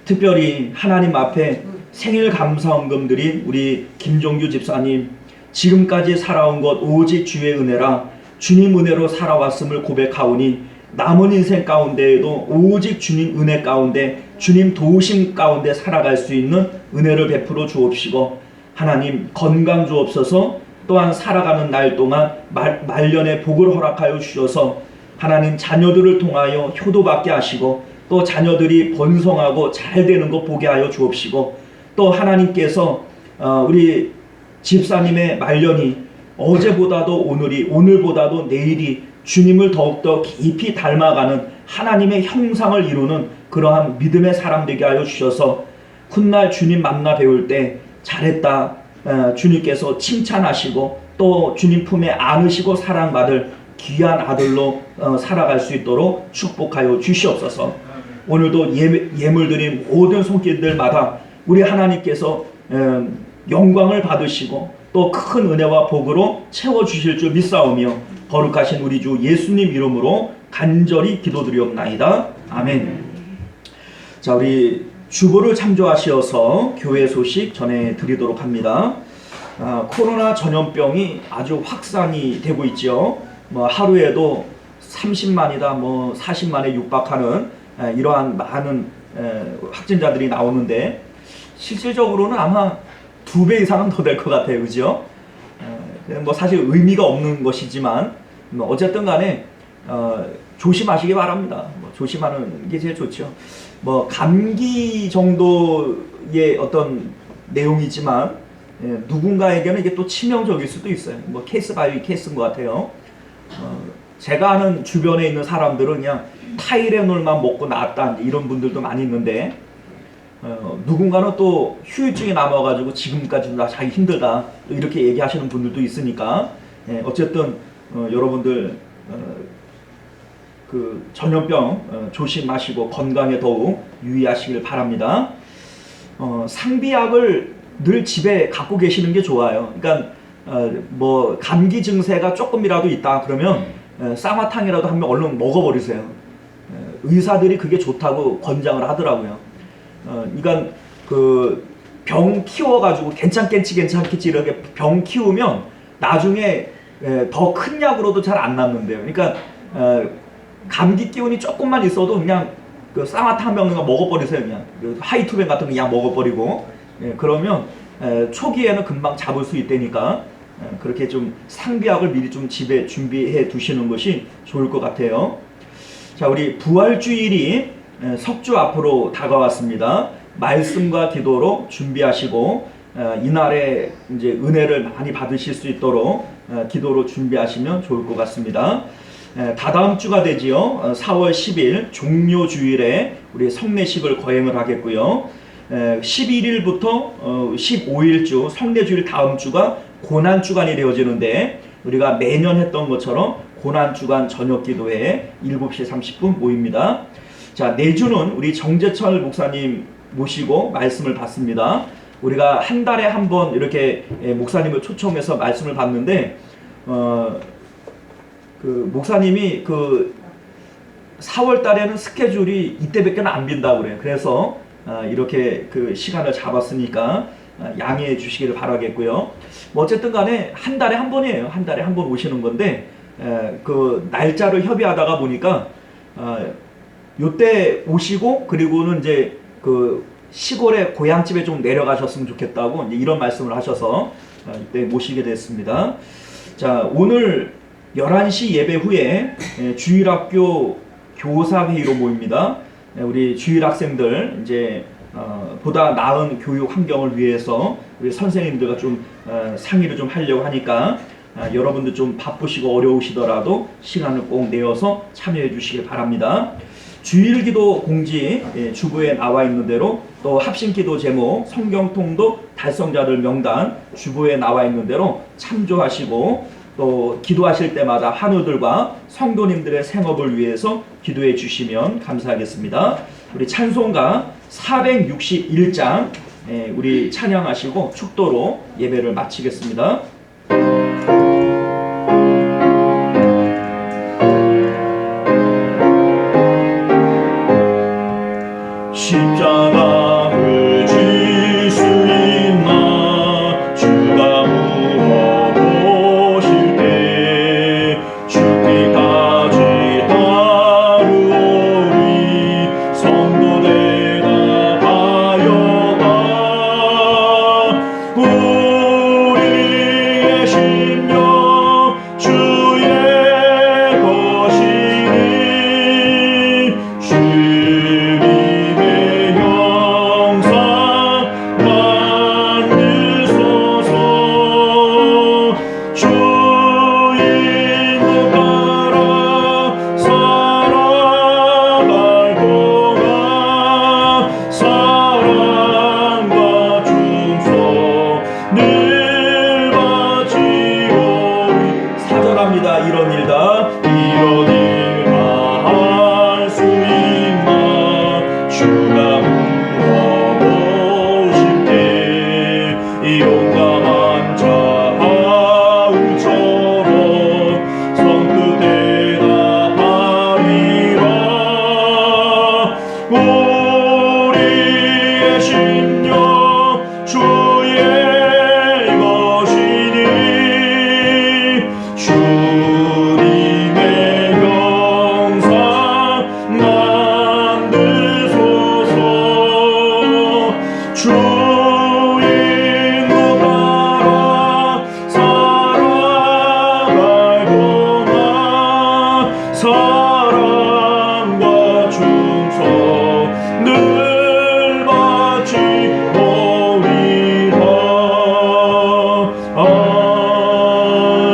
특별히 하나님 앞에 생일 감사헌금 드린 우리 김종규 집사님, 지금까지 살아온 것 오직 주의 은혜라 주님 은혜로 살아왔음을 고백하오니 남은 인생 가운데에도 오직 주님 은혜 가운데 주님 도우심 가운데 살아갈 수 있는 은혜를 베풀어 주옵시고, 하나님 건강 주옵소서. 또한 살아가는 날 동안 말년에 복을 허락하여 주셔서 하나님 자녀들을 통하여 효도받게 하시고 또 자녀들이 번성하고 잘 되는 것 보게 하여 주옵시고, 또 하나님께서 우리 집사님의 말년이 어제보다도 오늘보다도 내일이 주님을 더욱더 깊이 닮아가는 하나님의 형상을 이루는 그러한 믿음의 사람 되게 하여 주셔서 훗날 주님 만나 배울 때 잘했다, 주님께서 칭찬하시고 또 주님 품에 안으시고 사랑받을 귀한 아들로 살아갈 수 있도록 축복하여 주시옵소서. 오늘도 예물 드린 모든 손길들마다 우리 하나님께서 영광을 받으시고 또 큰 은혜와 복으로 채워주실 줄 믿사오며 거룩하신 우리 주 예수님 이름으로 간절히 기도드리옵나이다. 아멘. 자, 우리 주보를 참조하시어서 교회 소식 전해드리도록 합니다. 코로나 전염병이 아주 확산이 되고 있죠. 하루에도 30만이다 40만에 육박하는 이러한 많은 확진자들이 나오는데 실질적으로는 아마 2배 이상은 더 될 것 같아요. 그죠? 사실 의미가 없는 것이지만 어쨌든 간에 조심하시기 바랍니다. 조심하는 게 제일 좋죠. 감기 정도의 어떤 내용이지만 누군가에게는 이게 또 치명적일 수도 있어요. 케이스 바이 케이스인 것 같아요. 제가 아는 주변에 있는 사람들은 그냥 타이레놀만 먹고 나았다 이런 분들도 많이 있는데 누군가는 또 후유증이 남아가지고 지금까지도 나 자기 힘들다 이렇게 얘기하시는 분들도 있으니까 어쨌든 여러분들 그 전염병 조심하시고 건강에 더욱 유의하시길 바랍니다. 상비약을 늘 집에 갖고 계시는 게 좋아요. 그러니까 감기 증세가 조금이라도 있다 그러면 쌍화탕이라도 한 명 얼른 먹어버리세요. 의사들이 그게 좋다고 권장을 하더라고요. 그러니까 그 병 키워가지고 괜찮겠지 이렇게 병 키우면 나중에 더 큰 약으로도 잘 안 낫는데요. 그러니까 감기 기운이 조금만 있어도 그냥 그 쌍화탕 먹는 거 먹어버리세요. 그냥 하이투벤 같은 거 그냥 먹어버리고 그러면 초기에는 금방 잡을 수 있다니까 그렇게 좀 상비약을 미리 좀 집에 준비해 두시는 것이 좋을 것 같아요. 자, 우리 부활주일이 석주 앞으로 다가왔습니다. 말씀과 기도로 준비하시고 이날에 이제 은혜를 많이 받으실 수 있도록 기도로 준비하시면 좋을 것 같습니다. 다다음 주가 되지요. 4월 10일 종료주일에 우리 성례식을 거행을 하겠고요. 11일부터 15일주 성례주일 다음 주가 고난주간이 되어지는데 우리가 매년 했던 것처럼 고난주간 저녁기도회 7시 30분 모입니다. 자, 내주는 우리 정재철 목사님 모시고 말씀을 받습니다. 우리가 한 달에 한 번 이렇게 목사님을 초청해서 말씀을 받는데 그 목사님이 그 4월 달에는 스케줄이 이때밖에 안 빈다고 그래요. 그래서 이렇게 그 시간을 잡았으니까 양해해 주시기를 바라겠고요. 어쨌든 간에 한 달에 한 번이에요. 한 달에 한 번 오시는 건데 그 날짜를 협의하다가 보니까 요때 오시고 그리고는 이제 그 시골에 고향집에 좀 내려가셨으면 좋겠다고 이제 이런 말씀을 하셔서 이때 모시게 됐습니다. 자, 오늘 11시 예배 후에 주일학교 교사회의로 모입니다. 우리 주일학생들 이제 보다 나은 교육 환경을 위해서 우리 선생님들과 좀 상의를 좀 하려고 하니까 여러분들 좀 바쁘시고 어려우시더라도 시간을 꼭 내어서 참여해 주시길 바랍니다. 주일기도 공지 주부에 나와 있는 대로 또 합심기도 제목 성경통독 달성자들 명단 주부에 나와 있는 대로 참조하시고 또 기도하실 때마다 환우들과 성도님들의 생업을 위해서 기도해 주시면 감사하겠습니다. 우리 찬송가 461장 우리 찬양하시고 축도로 예배를 마치겠습니다. 십자가를 질 수 있나 주가 물어보실 때 죽기까지 따르오리 성도 대답하여라 우리의 심령 주의 것이니 주님의 영상 만드소서 주인 못 따라 살아갈 동안 사랑과 충성 늘 바치오리. 사절합니다. 이런 일다 이런 일 다 할 수 있나 주가 물어보실 때 이 용감한 자 바울처럼 성뜻 대답하리라 우리의 심령 주의 것이니 주님의 영상 만드소서 주인 못 따라 살아갈 동안 사랑과 충성 늘 바치오리라.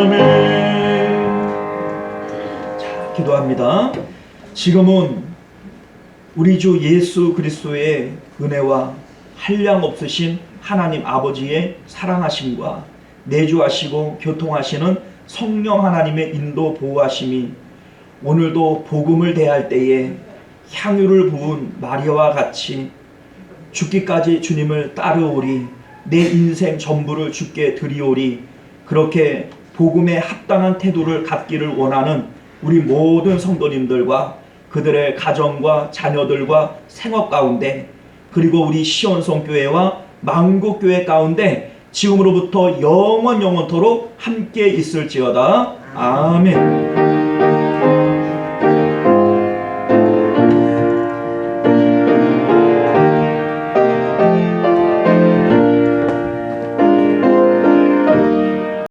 아멘. 자, 기도합니다. 지금은 우리 주 예수 그리스도의 은혜와 한량 없으신 하나님 아버지의 사랑하심과 내주하시고 교통하시는 성령 하나님의 인도 보호하심이 오늘도 복음을 대할 때에 향유를 부은 마리아와 같이 죽기까지 주님을 따르오리 내 인생 전부를 주께 드리오리 그렇게 복음에 합당한 태도를 갖기를 원하는 우리 모든 성도님들과 그들의 가정과 자녀들과 생업 가운데 그리고 우리 시온성교회와 만국교회 가운데 지금으로부터 영원토록 함께 있을지어다. 아멘.